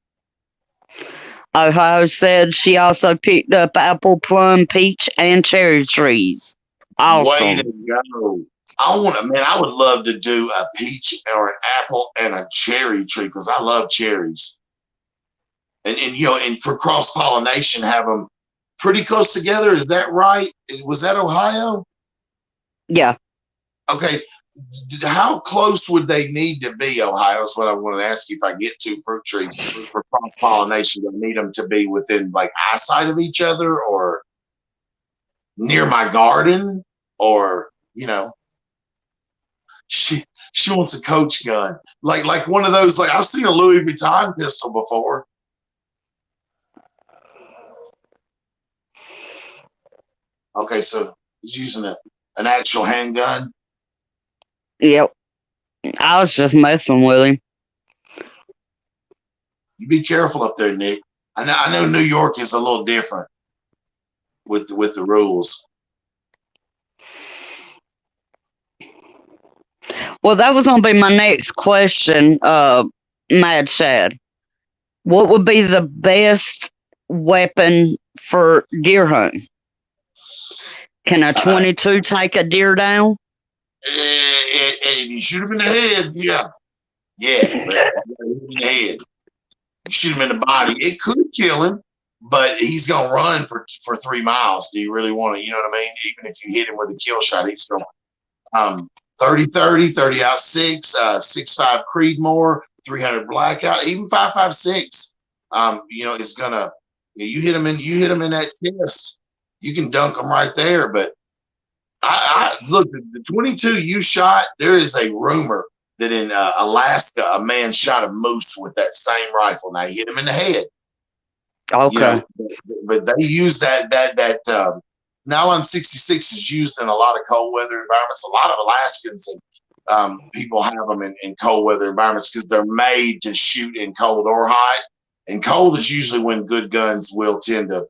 Ohio said she also picked up apple, plum, peach, and cherry trees. Awesome. Way to go. I would love to do a peach or an apple and a cherry tree because I love cherries. And for cross pollination, have them pretty close together. Is that right? Was that Ohio? Yeah. Okay. How close would they need to be, Ohio? Is what I want to ask you. If I get 2 fruit trees for cross pollination, do I need them to be within like eyesight of each other, or near my garden, or she wants a Coach gun, like one of those. Like I've seen a Louis Vuitton pistol before. Okay, so he's using an actual handgun. Yep. I was just messing with him. You be careful up there, Nick. I know New York is a little different with the rules. Well, that was going to be my next question, Mad Shad. What would be the best weapon for deer hunting? Can a 22 take a deer down? And if you shoot him in the head, yeah. But in the head. You shoot him in the body, it could kill him, but he's gonna run for 3 miles. Do you really want to? You know what I mean? Even if you hit him with a kill shot, he's going 30-30, 30 out 6, 6.5 Creedmoor, 300 Blackout, even 5.56. It's gonna. You hit him in that chest, you can dunk him right there. But I look, the 22 you shot. There is a rumor that in Alaska, a man shot a moose with that same rifle. Now he hit him in the head. Okay. But they use that nylon 66 is used in a lot of cold weather environments. A lot of Alaskans and people have them in cold weather environments because they're made to shoot in cold or hot. And cold is usually when good guns will tend to,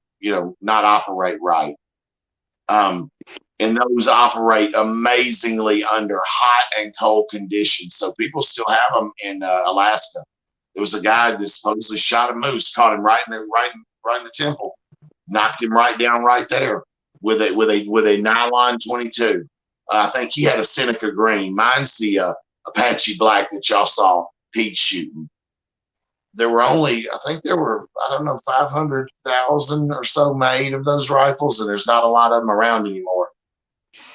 not operate right. And those operate amazingly under hot and cold conditions. So people still have them in Alaska. There was a guy that supposedly shot a moose, caught him right in the temple, knocked him right down right there with a nylon 22. I think he had a Seneca Green. Mine's the Apache Black that y'all saw Pete shooting. There were only, I think there were, 500,000 or so made of those rifles, and there's not a lot of them around anymore.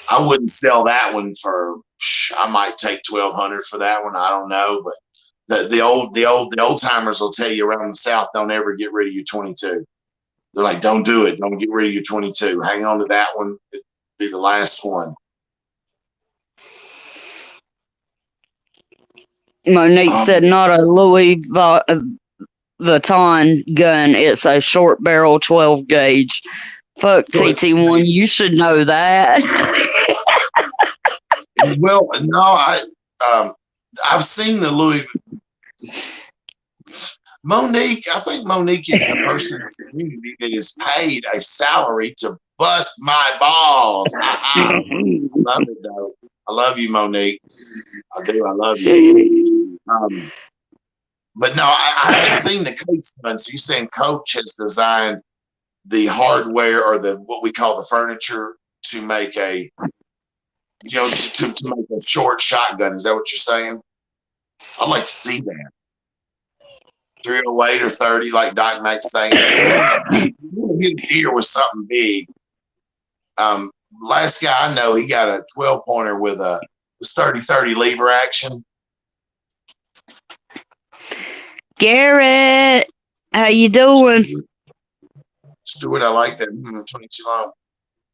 I wouldn't sell that one for. I might take $1,200 for that one. I don't know, but the old timers will tell you around the South, don't ever get rid of your 22. They're like, don't do it. Don't get rid of your 22. Hang on to that one. It'll be the last one. Monique said not a Louis Vuitton gun. It's a short barrel 12 gauge. Fuck So it's- TT1, you should know that. Well, no, I've seen the Louis. Monique, I think Monique is the person in the community that is paid a salary to bust my balls. I love it though. I love you, Monique. I do. I love you. But no, I haven't seen the Coach one. So you're saying Coach has designed the hardware or what we call the furniture to make a, to make a short shotgun. Is that what you're saying? I'd like to see that. 308 or 30, like Doc Mac's saying. You hit a deer with something big. Last guy I know, he got a 12 pointer with a was 30-30 lever action. Garrett, how you doing? Stuart, I like that. 22 long.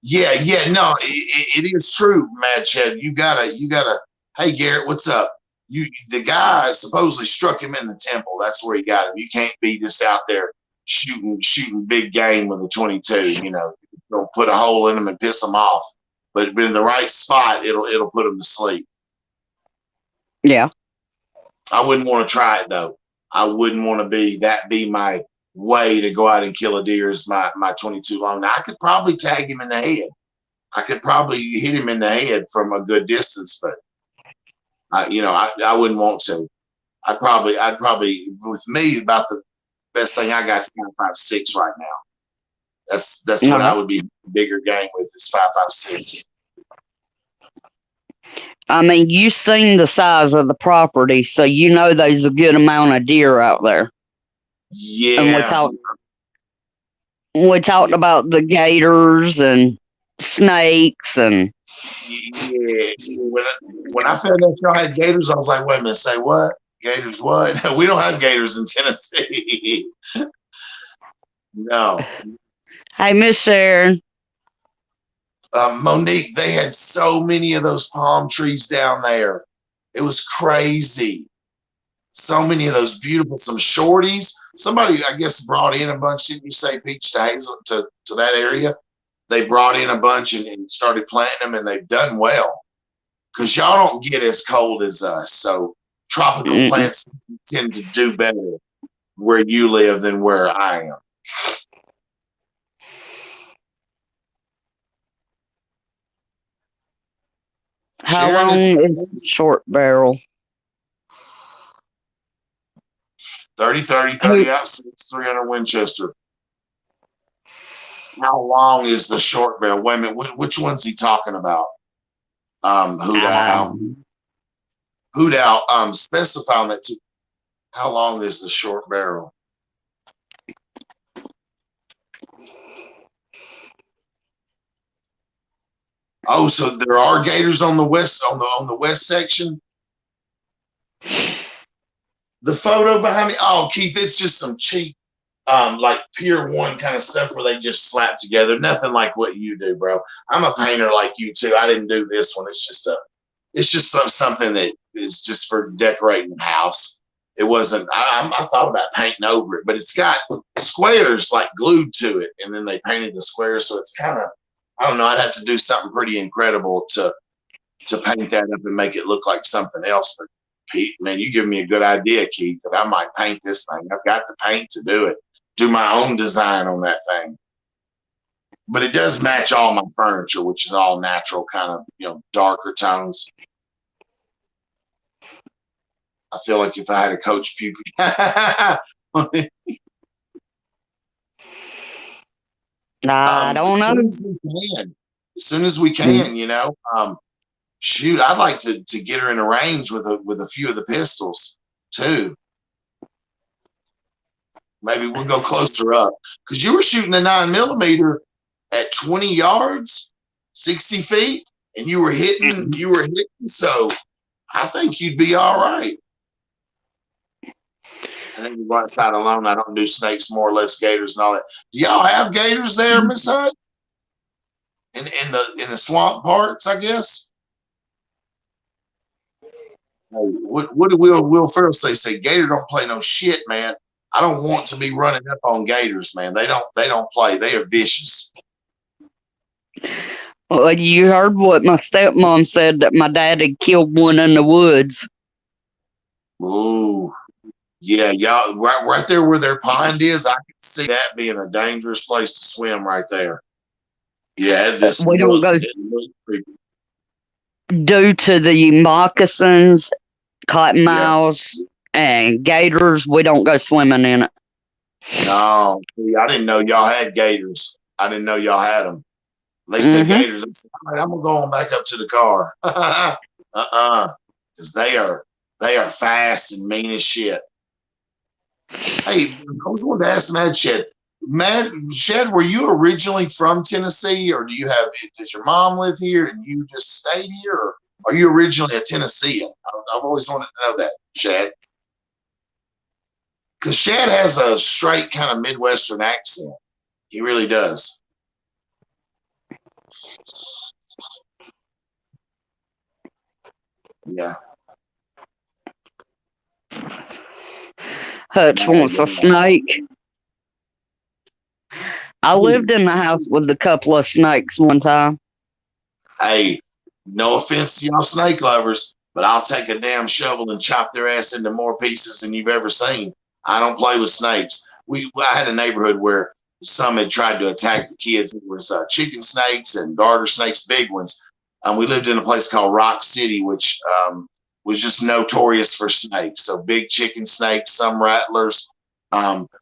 Yeah, no, it is true, Mad Chad. You gotta. Hey, Garrett, what's up? The guy supposedly struck him in the temple. That's where he got him. You can't be just out there shooting big game with a 22. It'll put a hole in him and piss him off. But in the right spot, it'll put him to sleep. Yeah. I wouldn't want to try it though. I wouldn't want to be my way to go out and kill a deer is my 22 long. Now, I could probably tag him in the head. I could probably hit him in the head from a good distance, but I wouldn't want to. I'd probably with me about the best thing I got is 5.56 right now. That's what I would be bigger game with is 5.56. I mean, you've seen the size of the property, so you know there's a good amount of deer out there. Yeah. And we talked about the gators and snakes and. Yeah. When I found out y'all had gators, I was like, wait a minute, say what? Gators what? We don't have gators in Tennessee. No. Hey, Miss Sharon. Monique, they had so many of those palm trees down there. It was crazy. So many of those beautiful, some shorties. Somebody, I guess, brought in a bunch. Didn't you say Peach to Hazel to that area? They brought in a bunch and started planting them, and they've done well. Because y'all don't get as cold as us. So tropical plants tend to do better where you live than where I am. How long is the short barrel? 30 out, 300 Winchester. How long is the short barrel? Wait a minute, which one's he talking about? Hoot out. Specifying that too. How long is the short barrel? Oh, so there are gators on the west on the west section. The photo behind me. Oh, Keith, it's just some cheap, like Pier 1 kind of stuff where they just slap together. Nothing like what you do, bro. I'm a painter like you too. I didn't do this one. It's just something that is just for decorating the house. It wasn't. I thought about painting over it, but it's got squares like glued to it, and then they painted the squares, so it's kind of. I don't know. I'd have to do something pretty incredible to paint that up and make it look like something else. But Pete, man, you give me a good idea, Keith, that I might paint this thing. I've got the paint to do it. Do my own design on that thing. But it does match all my furniture, which is all natural, kind of darker tones. I feel like if I had a Coach Puppy. I don't know. As soon as we can, shoot, I'd like to get her in a range with a few of the pistols too. Maybe we'll go closer up because you were shooting a 9mm at 20 yards, 60 feet, and you were hitting. So I think you'd be all right. I think right side alone. I don't do snakes, more or less gators and all that. Do y'all have gators there, Miss Hutt? In the swamp parts, I guess. Hey, what did Will Ferrell say? Say gator don't play no shit, man. I don't want to be running up on gators, man. They don't play. They are vicious. Well, you heard what my stepmom said that my dad had killed one in the woods. Ooh. Yeah, y'all right there where their pond is, I can see that being a dangerous place to swim right there. Yeah, we don't go due to the moccasins, cottonmouths, and gators. We don't go swimming in it. No, see, I didn't know y'all had gators. I didn't know y'all had them. They said gators. I said, all right, I'm gonna go on back up to the car. Because they are fast and mean as shit. Hey, I was wanting to ask Mad Shed, were you originally from Tennessee, or does your mom live here and you just stayed here? Or are you originally a Tennessean? I've always wanted to know that, Shad. Because Shad has a straight kind of Midwestern accent. He really does. Yeah. Hutch wants a snake. I lived in the house with a couple of snakes one time. Hey, no offense to y'all snake lovers, but I'll take a damn shovel and chop their ass into more pieces than you've ever seen. I don't play with snakes. I had a neighborhood where some had tried to attack the kids. It was chicken snakes and garter snakes, big ones. We lived in a place called Rock City, which was just notorious for snakes. So big chicken snakes, some rattlers.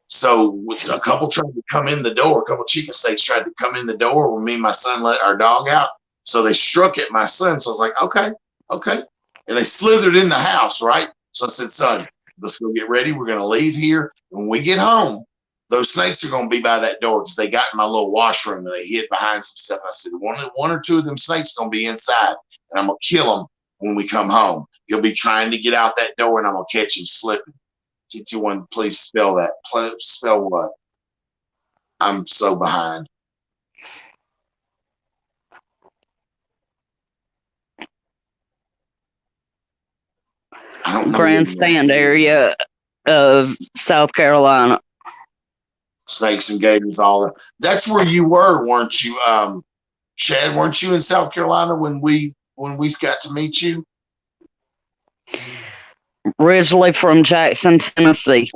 So a couple tried to come in the door. A couple chicken snakes tried to come in the door when me and my son let our dog out. So they struck at my son. So I was like, okay. And they slithered in the house, right? So I said, son, let's go get ready. We're going to leave here. When we get home, those snakes are going to be by that door because they got in my little washroom and they hid behind some stuff. I said, one or two of them snakes are going to be inside, and I'm going to kill them when we come home. He'll be trying to get out that door, and I'm going to catch him slipping. TT1, please spell that. Spell what? I'm so behind. I don't know. Grandstand area of South Carolina. Snakes and gators, all. That's where you were, weren't you, Shad? Weren't you in South Carolina when we got to meet you? Originally from Jackson, Tennessee.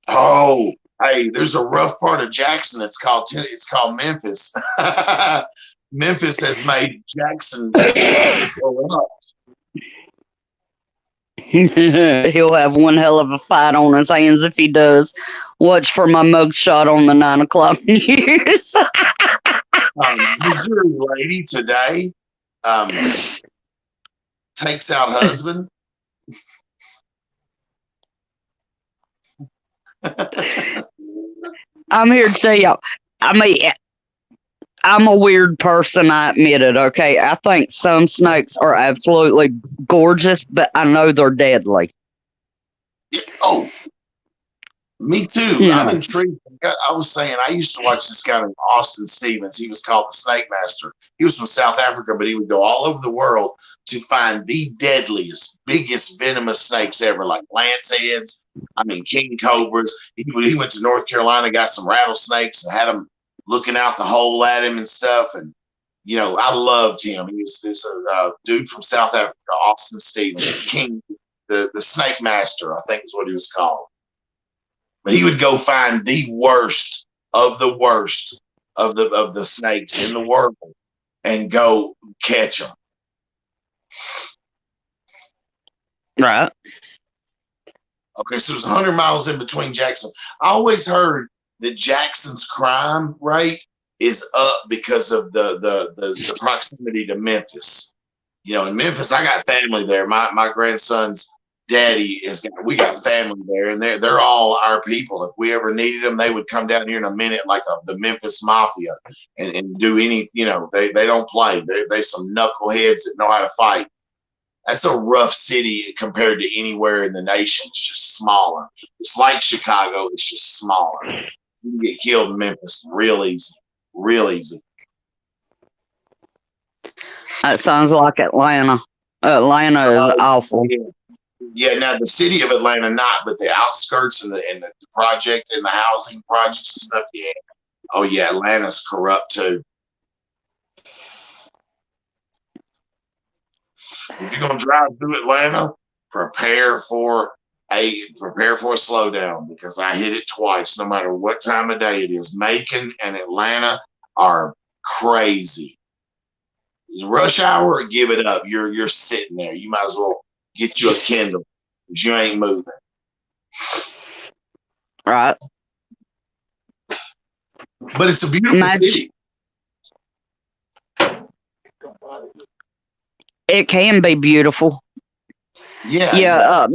Oh, hey, there's a rough part of Jackson. It's called Memphis. Memphis has made Jackson go up. He'll have one hell of a fight on his hands if he does. Watch for my mugshot on the 9 o'clock news. Missouri lady today takes out husband. I'm here to tell y'all. I mean, I'm a weird person, I admit it, okay? I think some snakes are absolutely gorgeous, but I know they're deadly. Oh, me too. Yeah. I'm intrigued. I was saying, I used to watch this guy named Austin Stevens. He was called the Snake Master. He was from South Africa, but he would go all over the world to find the deadliest, biggest venomous snakes ever, like lance heads. I mean, king cobras. He went to North Carolina, got some rattlesnakes, and had them looking out the hole at him and stuff. And, you know, I loved him. He was this dude from South Africa, Austin Stevens, the Snake Master, I think is what he was called. But he would go find the worst of the snakes in the world and go catch them. Right. Okay, so there's 100 miles in between Jackson. I always heard that Jackson's crime rate is up because of the proximity to Memphis. You know, in Memphis, I got family there. My grandson's daddy we got family there, and they're all our people. If we ever needed them, they would come down here in a minute, like the Memphis Mafia, and do any. You know, they don't play. They some knuckleheads that know how to fight. That's a rough city compared to anywhere in the nation. It's just smaller. It's like Chicago. It's just smaller. You can get killed in Memphis real easy. Real easy. That sounds like Atlanta. Atlanta is awful. Yeah, now the city of Atlanta, not, but the outskirts and the project and the housing projects and stuff, yeah. Oh, yeah, Atlanta's corrupt too. If you're gonna drive through Atlanta, prepare for a slowdown, because I hit it twice, no matter what time of day it is. Macon and Atlanta are crazy. Rush hour, give it up. You're sitting there. You might as well get you a Kindle because you ain't moving. Right. But it's a beautiful city. It can be beautiful. Yeah. Yeah.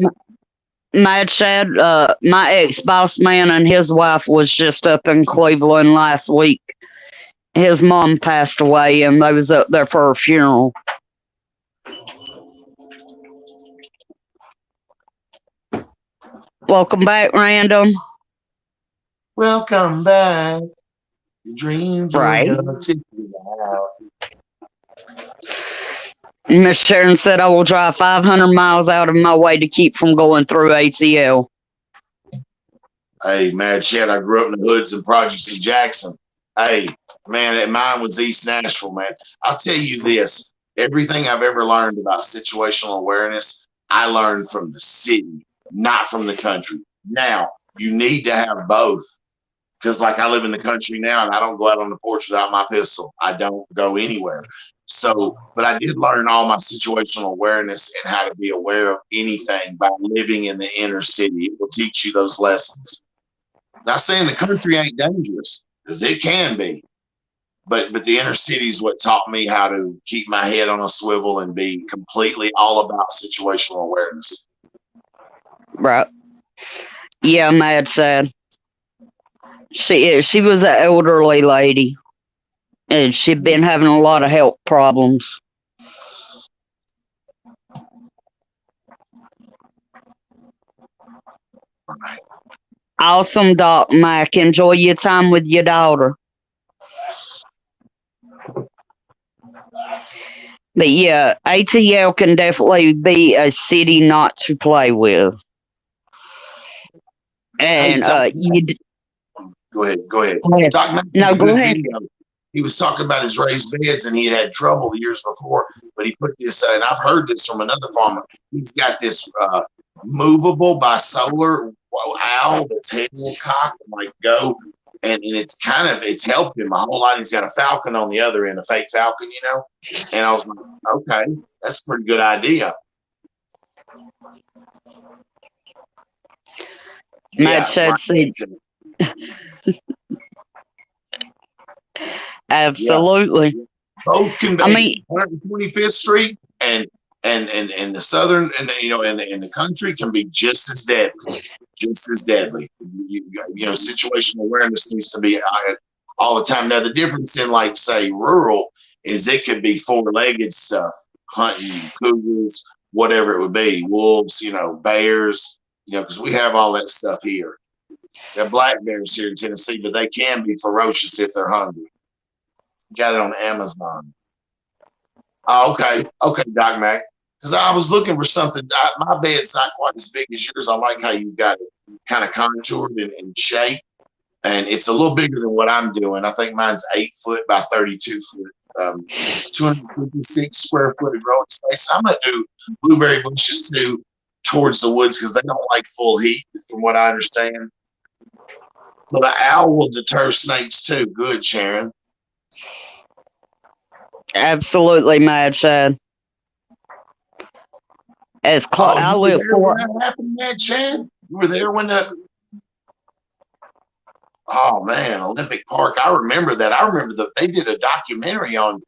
Mad Shad, my ex-boss man and his wife was just up in Cleveland last week. His mom passed away, and they was up there for her funeral. Welcome back, Random. Welcome back. Your dreams are Right. gonna take you out. Miss Sharon said I will drive 500 miles out of my way to keep from going through ATL. Hey, man, Chad, I grew up in the hoods and projects in Jackson. Hey, man, mine was East Nashville, man. I'll tell you this. Everything I've ever learned about situational awareness, I learned from the city, not from the country. Now, you need to have both. Because, like, I live in the country now and I don't go out on the porch without my pistol. I don't go anywhere. So, but I did learn all my situational awareness and how to be aware of anything by living in the inner city. It will teach you those lessons. Not saying the country ain't dangerous, because it can be, but the inner city is what taught me how to keep my head on a swivel and be completely all about situational awareness. Right. Yeah, Mad said. She was an elderly lady, and she'd been having a lot of health problems. Right. Awesome, Doc Mike. Enjoy your time with your daughter. But yeah, ATL can definitely be a city not to play with. Hey, And Doc, you go ahead. go ahead. Doc Mack No, did a go good ahead. video. He was talking about his raised beds and he had trouble the years before, but he put this, and I've heard this from another farmer. He's got this movable bisolar owl that's head will cock and like go, and it's helped him a whole lot. He's got a falcon on the other end, a fake falcon, and I was like, okay, that's a pretty good idea. Mad said, absolutely. Yeah. Both can be. I mean, 125th Street and the southern and the country can be just as deadly. Situational awareness needs to be all the time. Now the difference in like say rural is it could be four-legged stuff, hunting cougars, whatever it would be, wolves, bears, because we have all that stuff here. We have black bears here in Tennessee, but they can be ferocious if they're hungry. Got it on Amazon. Oh, okay, Doc Mac. Because I was looking for something. My bed's not quite as big as yours. I like how you got it kind of contoured and shaped, and it's a little bigger than what I'm doing. I think mine's 8 foot by 32 foot, 256 square foot of growing space. I'm gonna do blueberry bushes too towards the woods because they don't like full heat, from what I understand. So the owl will deter snakes too. Good, Sharon. absolutely, Mad said. As I live for. That happened, Mad Chad? You were there when the. Oh man, Olympic Park. I remember that. I remember they did a documentary on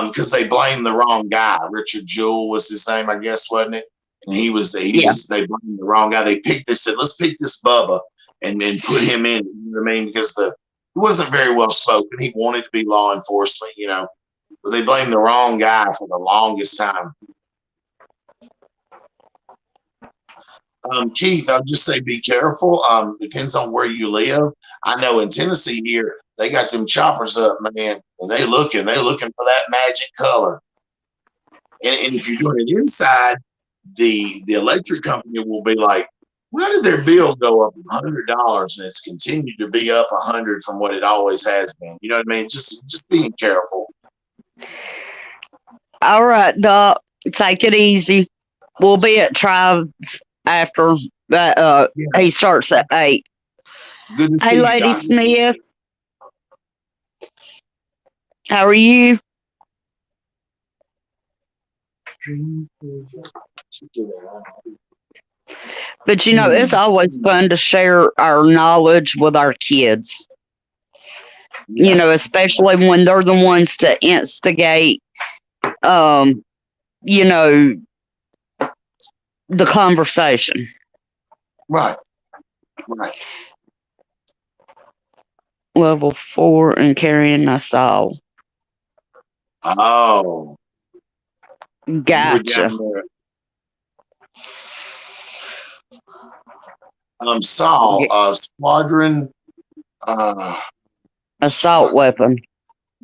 because they blamed the wrong guy. Richard Jewell was his name, I guess, wasn't it? And they blamed the wrong guy. They said, let's pick this Bubba and put him in. You know what I mean? Because he wasn't very well spoken. He wanted to be law enforcement, but they blamed the wrong guy for the longest time. Keith, I'll just say be careful. Depends on where you live. I know in Tennessee here, they got them choppers up, man, and they're looking for that magic color. And if you're doing it inside, the electric company will be like, why did their bill go up $100 and it's continued to be up $100 from what it always has been? You know what I mean? Just being careful. All right, Doc. Take it easy. We'll be at Tribes after that. He starts at 8. Good to see Hey, you, Lady Doc. Smith. How are you? But it's always fun to share our knowledge with our kids. Especially when they're the ones to instigate, the conversation. Right. Level 4 and carrying us all. Oh. Gotcha. Saul, squadron, Assault weapon.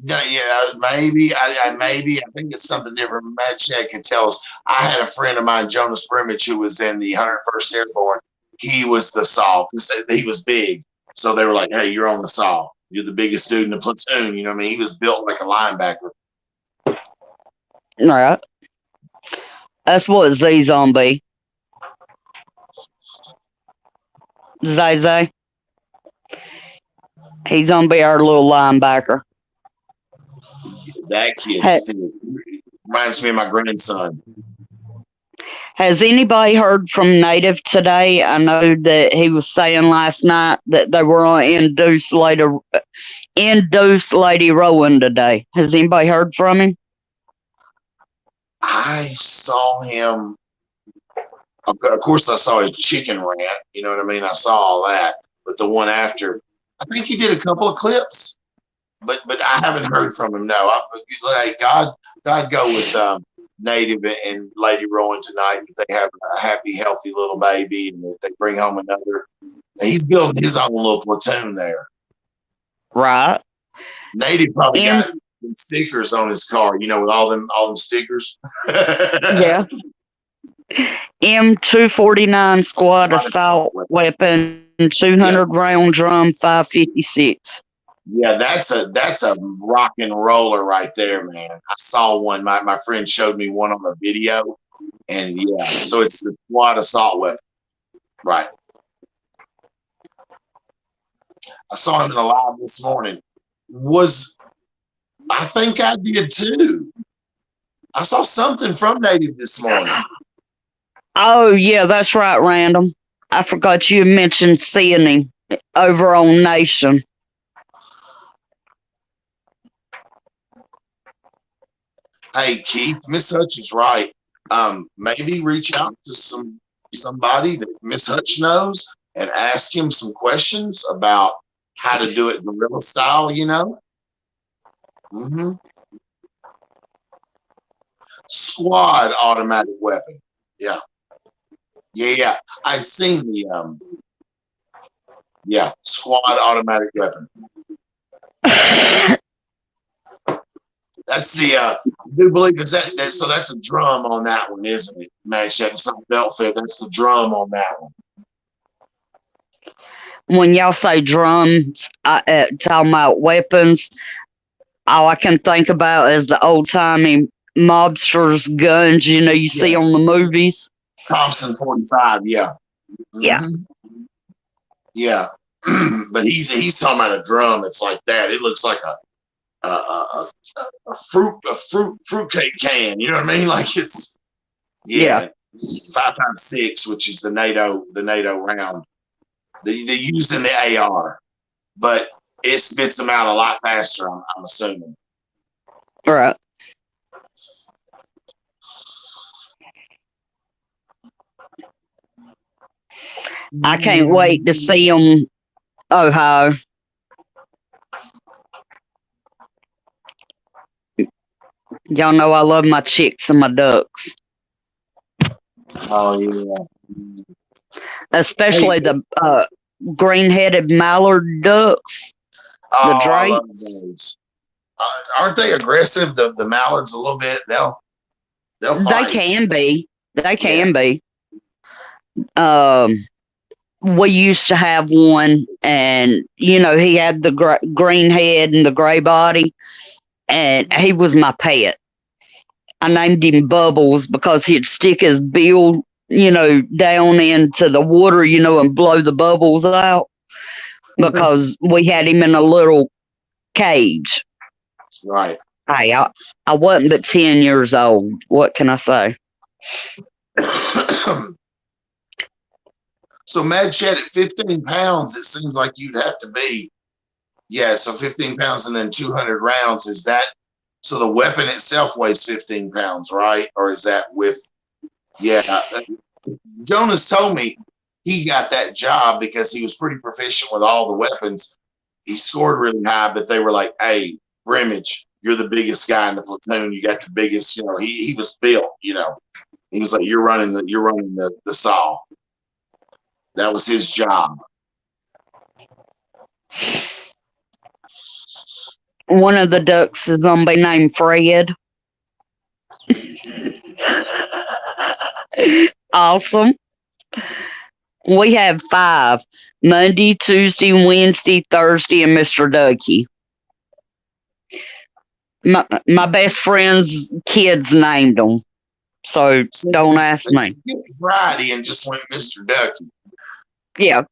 yeah, maybe. I think it's something different. Matt Shad can tell us. I had a friend of mine, Jonas Brimage, who was in the 101st Airborne. He was the Saul. He was big. So they were like, hey, you're on the Saul. You're the biggest dude in the platoon. You know what I mean? He was built like a linebacker. All right. That's what Z Zombie. Zay. He's gonna be our little linebacker. That kid reminds me of my grandson. Has anybody heard from Native today? I know that he was saying last night that they were on Induce Lady Rowan today. Has anybody heard from him? I saw him. Of course, I saw his chicken rant. You know what I mean? I saw all that. But the one after, I think he did a couple of clips. But I haven't heard from him. No, God go with Native and Lady Rowan tonight. They have a happy, healthy little baby, and if they bring home another. He's building his own little platoon there. Right. Native probably got stickers on his car. You know, with all them stickers. Yeah. M249 squad assault weapon, 200 round drum, 556. Yeah, that's a rock and roller right there, man. I saw one. My friend showed me one on the video, and yeah, so it's the squad assault weapon, right? I saw him in the live this morning. I think I did too. I saw something from Native this morning. Oh yeah, that's right, Random. I forgot you mentioned seeing him over on Nation. Hey Keith, Miss Hutch is right. Maybe reach out to somebody that Miss Hutch knows and ask him some questions about how to do it guerrilla style. You know. Mm-hmm. Squad automatic weapon. Yeah. Yeah. I've seen the squad automatic weapon. That's the I do believe is that so that's a drum on that one, isn't it? Match that some belt fit. That's the drum on that one. When y'all say drums, talking about weapons, all I can think about is the old timey mobsters' guns, you know, you see on the movies. Thompson 45, yeah. Yeah. Mm-hmm. Yeah. But he's talking about a drum. It's like that. It looks like a fruitcake can. You know what I mean? Like it's 5.56, which is the NATO round. They used in the AR, but it spits them out a lot faster. I'm assuming. All right. I can't wait to see them, Ohio. Y'all know I love my chicks and my ducks. Oh yeah. Especially the green-headed mallard ducks, the drakes. Aren't they aggressive? The mallards a little bit. They'll fight. They can be. They can be. We used to have one, and you know he had the green head and the gray body, and he was my pet. I named him Bubbles because he'd stick his bill, you know, down into the water, you know, and blow the bubbles out because we had him in a little cage. Right. Hey, I wasn't but 10 years old. What can I say? So Mad Shed at 15 pounds, it seems like you'd have to be. Yeah, so 15 pounds and then 200 rounds. Is that, so the weapon itself weighs 15 pounds, right? Or is that with, Jonas told me he got that job because he was pretty proficient with all the weapons. He scored really high, but they were like, hey, Brimage, you're the biggest guy in the platoon. You got the biggest, you know, he was built, you know. He was like, you're running the saw. That was his job. One of the ducks is gonna be named Fred. Awesome. We have 5: Monday, Tuesday, Wednesday, Thursday, and Mr. Ducky. My best friend's kids named them, so don't ask They me. skipped Friday and just went Mr. Ducky. Yeah.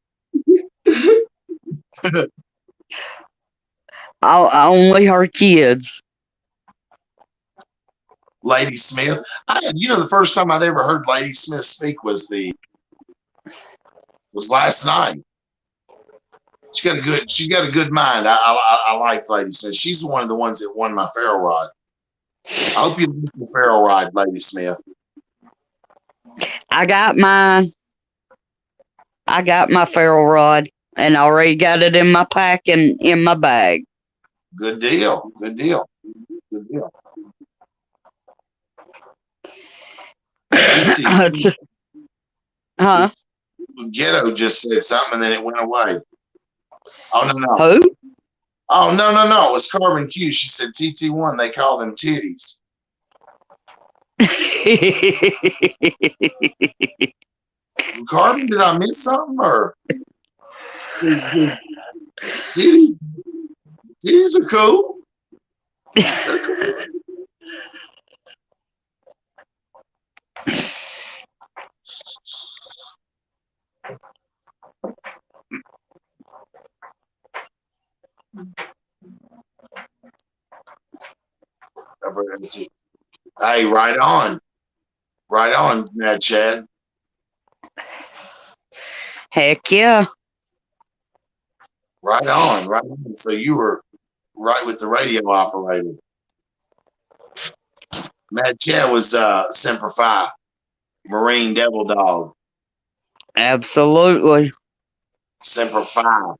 Only her kids. Lady Smith. The first time I'd ever heard Lady Smith speak was last night. She's got a good mind. I like Lady Smith. She's one of the ones that won my ferro rod. I hope you like your ferro rod, Lady Smith. I got mine. I got my ferro rod and I already got it in my pack and in my bag. Good deal. Good deal. Good deal. Huh? Ghetto just said something and then it went away. Oh, no. Who? Oh, no. It was Carbon Q. She said TT1, they call them titties. Carbon, did I miss something? Or titties are cool. They're cool. Hey, right on, Mad Chad. Heck yeah. Right on. So you were right with the radio operator. Mad Chad was Semper Fi, Marine Devil Dog. Absolutely. Semper Fi.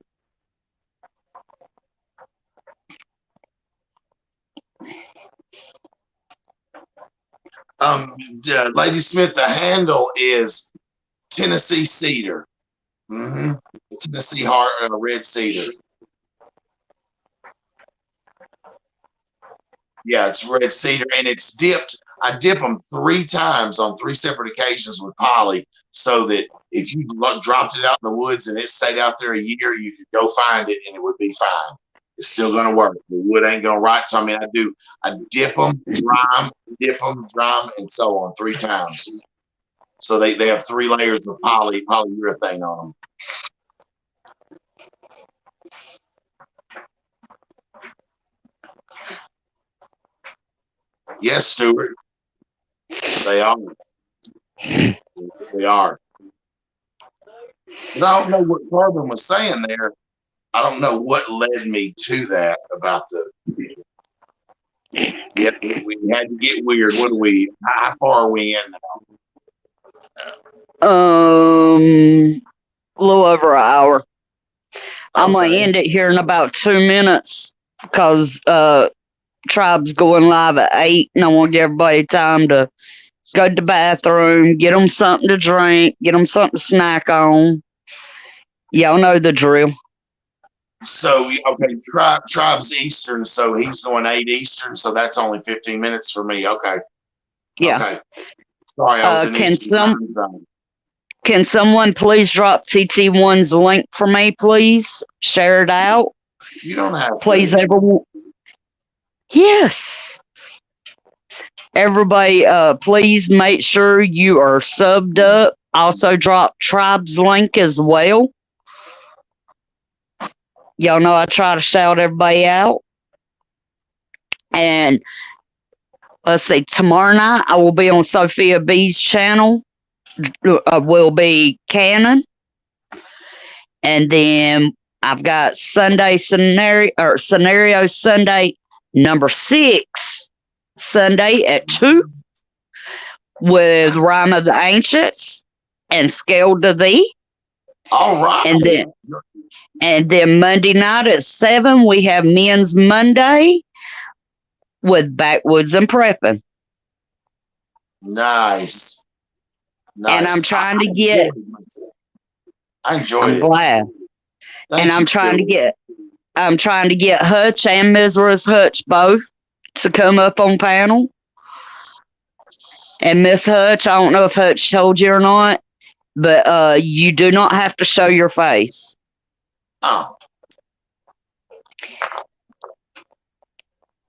Lady Smith, the handle is Tennessee Cedar. Tennessee red cedar. Yeah, it's red cedar, and it's dipped. I dip them 3 times on 3 separate occasions with Polly, so that if you dropped it out in the woods and it stayed out there a year, you could go find it and it would be fine. It's still going to work. The wood ain't going to rot. So, I dip them, dry them, and so on 3 times. So they have 3 layers of polyurethane on them. Yes, Stuart. They are. They are. But I don't know what Carbon was saying there. I don't know what led me to that about the. Yeah, we had to get weird. What are we? How far are we in now? A little over an hour. I'm gonna Okay. end it here in about 2 minutes because Tribe's going live at 8, and I want to give everybody time to go to the bathroom, get them something to drink, get them something to snack on. Y'all know the drill. So, okay, Tribe's Eastern, so he's going 8 Eastern, so that's only 15 minutes for me. Okay. Yeah. Okay. Sorry, I was in Eastern time zone. Can someone please drop TT1's link for me, please? Share it out. You don't have Please, to. everyone. Yes. Everybody, please make sure you are subbed up. Also, drop Tribe's link as well. Y'all know I try to shout everybody out. And let's see, tomorrow night I will be on Sophia B's channel. Will be Canon. And then I've got Sunday Scenario Sunday number 6 Sunday at 2 with Rhyme of the Ancients and Scale to Thee. All right. And then Monday night at 7 we have Men's Monday with Backwoods and Prepping. Nice. And I'm trying to get I enjoyed I'm it. glad. Thank And I'm you, trying to Phil. get Hutch and Ms. Hutch both to come up on panel. And Miss Hutch, I don't know if Hutch told you or not, but you do not have to show your face. Oh,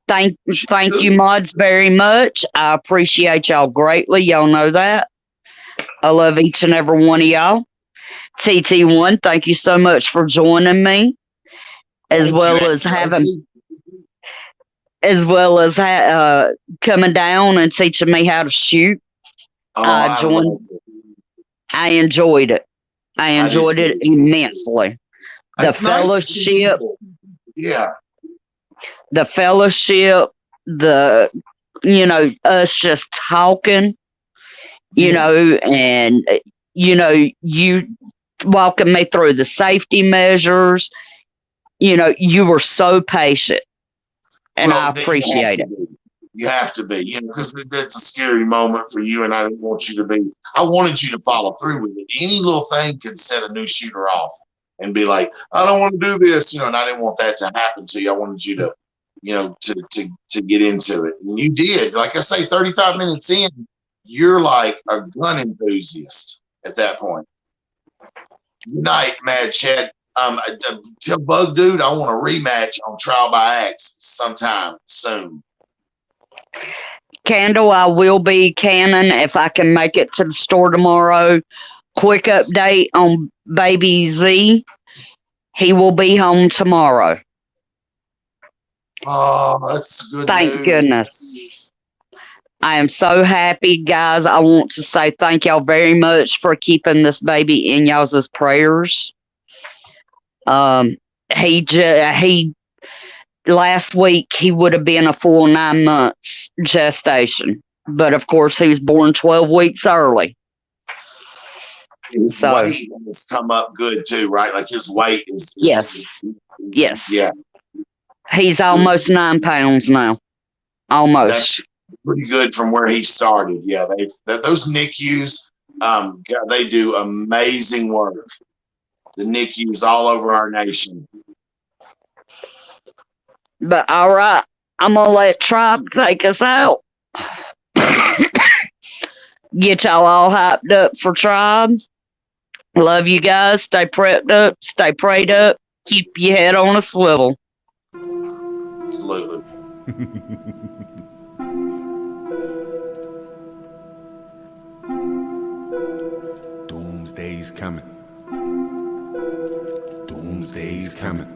Thank you, mods, very much. I appreciate y'all greatly. Y'all know that. I love each and every one of y'all. TT1, thank you so much for joining me, as thank well you, as Andy. coming down and teaching me how to shoot. Oh, I I joined. love it. I enjoyed it. I I did enjoyed it too. immensely. The It's nice to see fellowship, people. Yeah. us just talking, Yeah. and you walking me through the safety measures. You were so patient, and I Then appreciate it. You have to be, because that's a scary moment for you, and I didn't want you to be. I wanted you to follow through with it. Any little thing could set a new shooter off and be like, I don't want to do this, and I didn't want that to happen to you. I wanted you to, to get into it. And you did. Like I say, 35 minutes in, you're like a gun enthusiast at that point. Good night, Mad Chad. Tell Bug Dude I want a rematch on Trial by Axe sometime soon. Candle, I will be cannon if I can make it to the store tomorrow. Quick update on Baby Z. He will be home tomorrow. Oh, that's good. Thank goodness. I am so happy, guys. I want to say thank y'all very much for keeping this baby in y'all's prayers. He last week he would have been a full 9 months gestation, but of course he was born 12 weeks early. His weight has come up good too, right? Like his weight is yes. Yeah. He's almost 9 pounds now. Almost. That's pretty good from where he started. Yeah, those NICUs, they do amazing work. The NICUs all over our nation. But all right, I'm gonna let Tribe take us out. Get y'all all hyped up for Tribe. Love you guys. Stay prepped up. Stay prayed up. Keep your head on a swivel. Absolutely. Doomsday's coming. Doomsday's coming.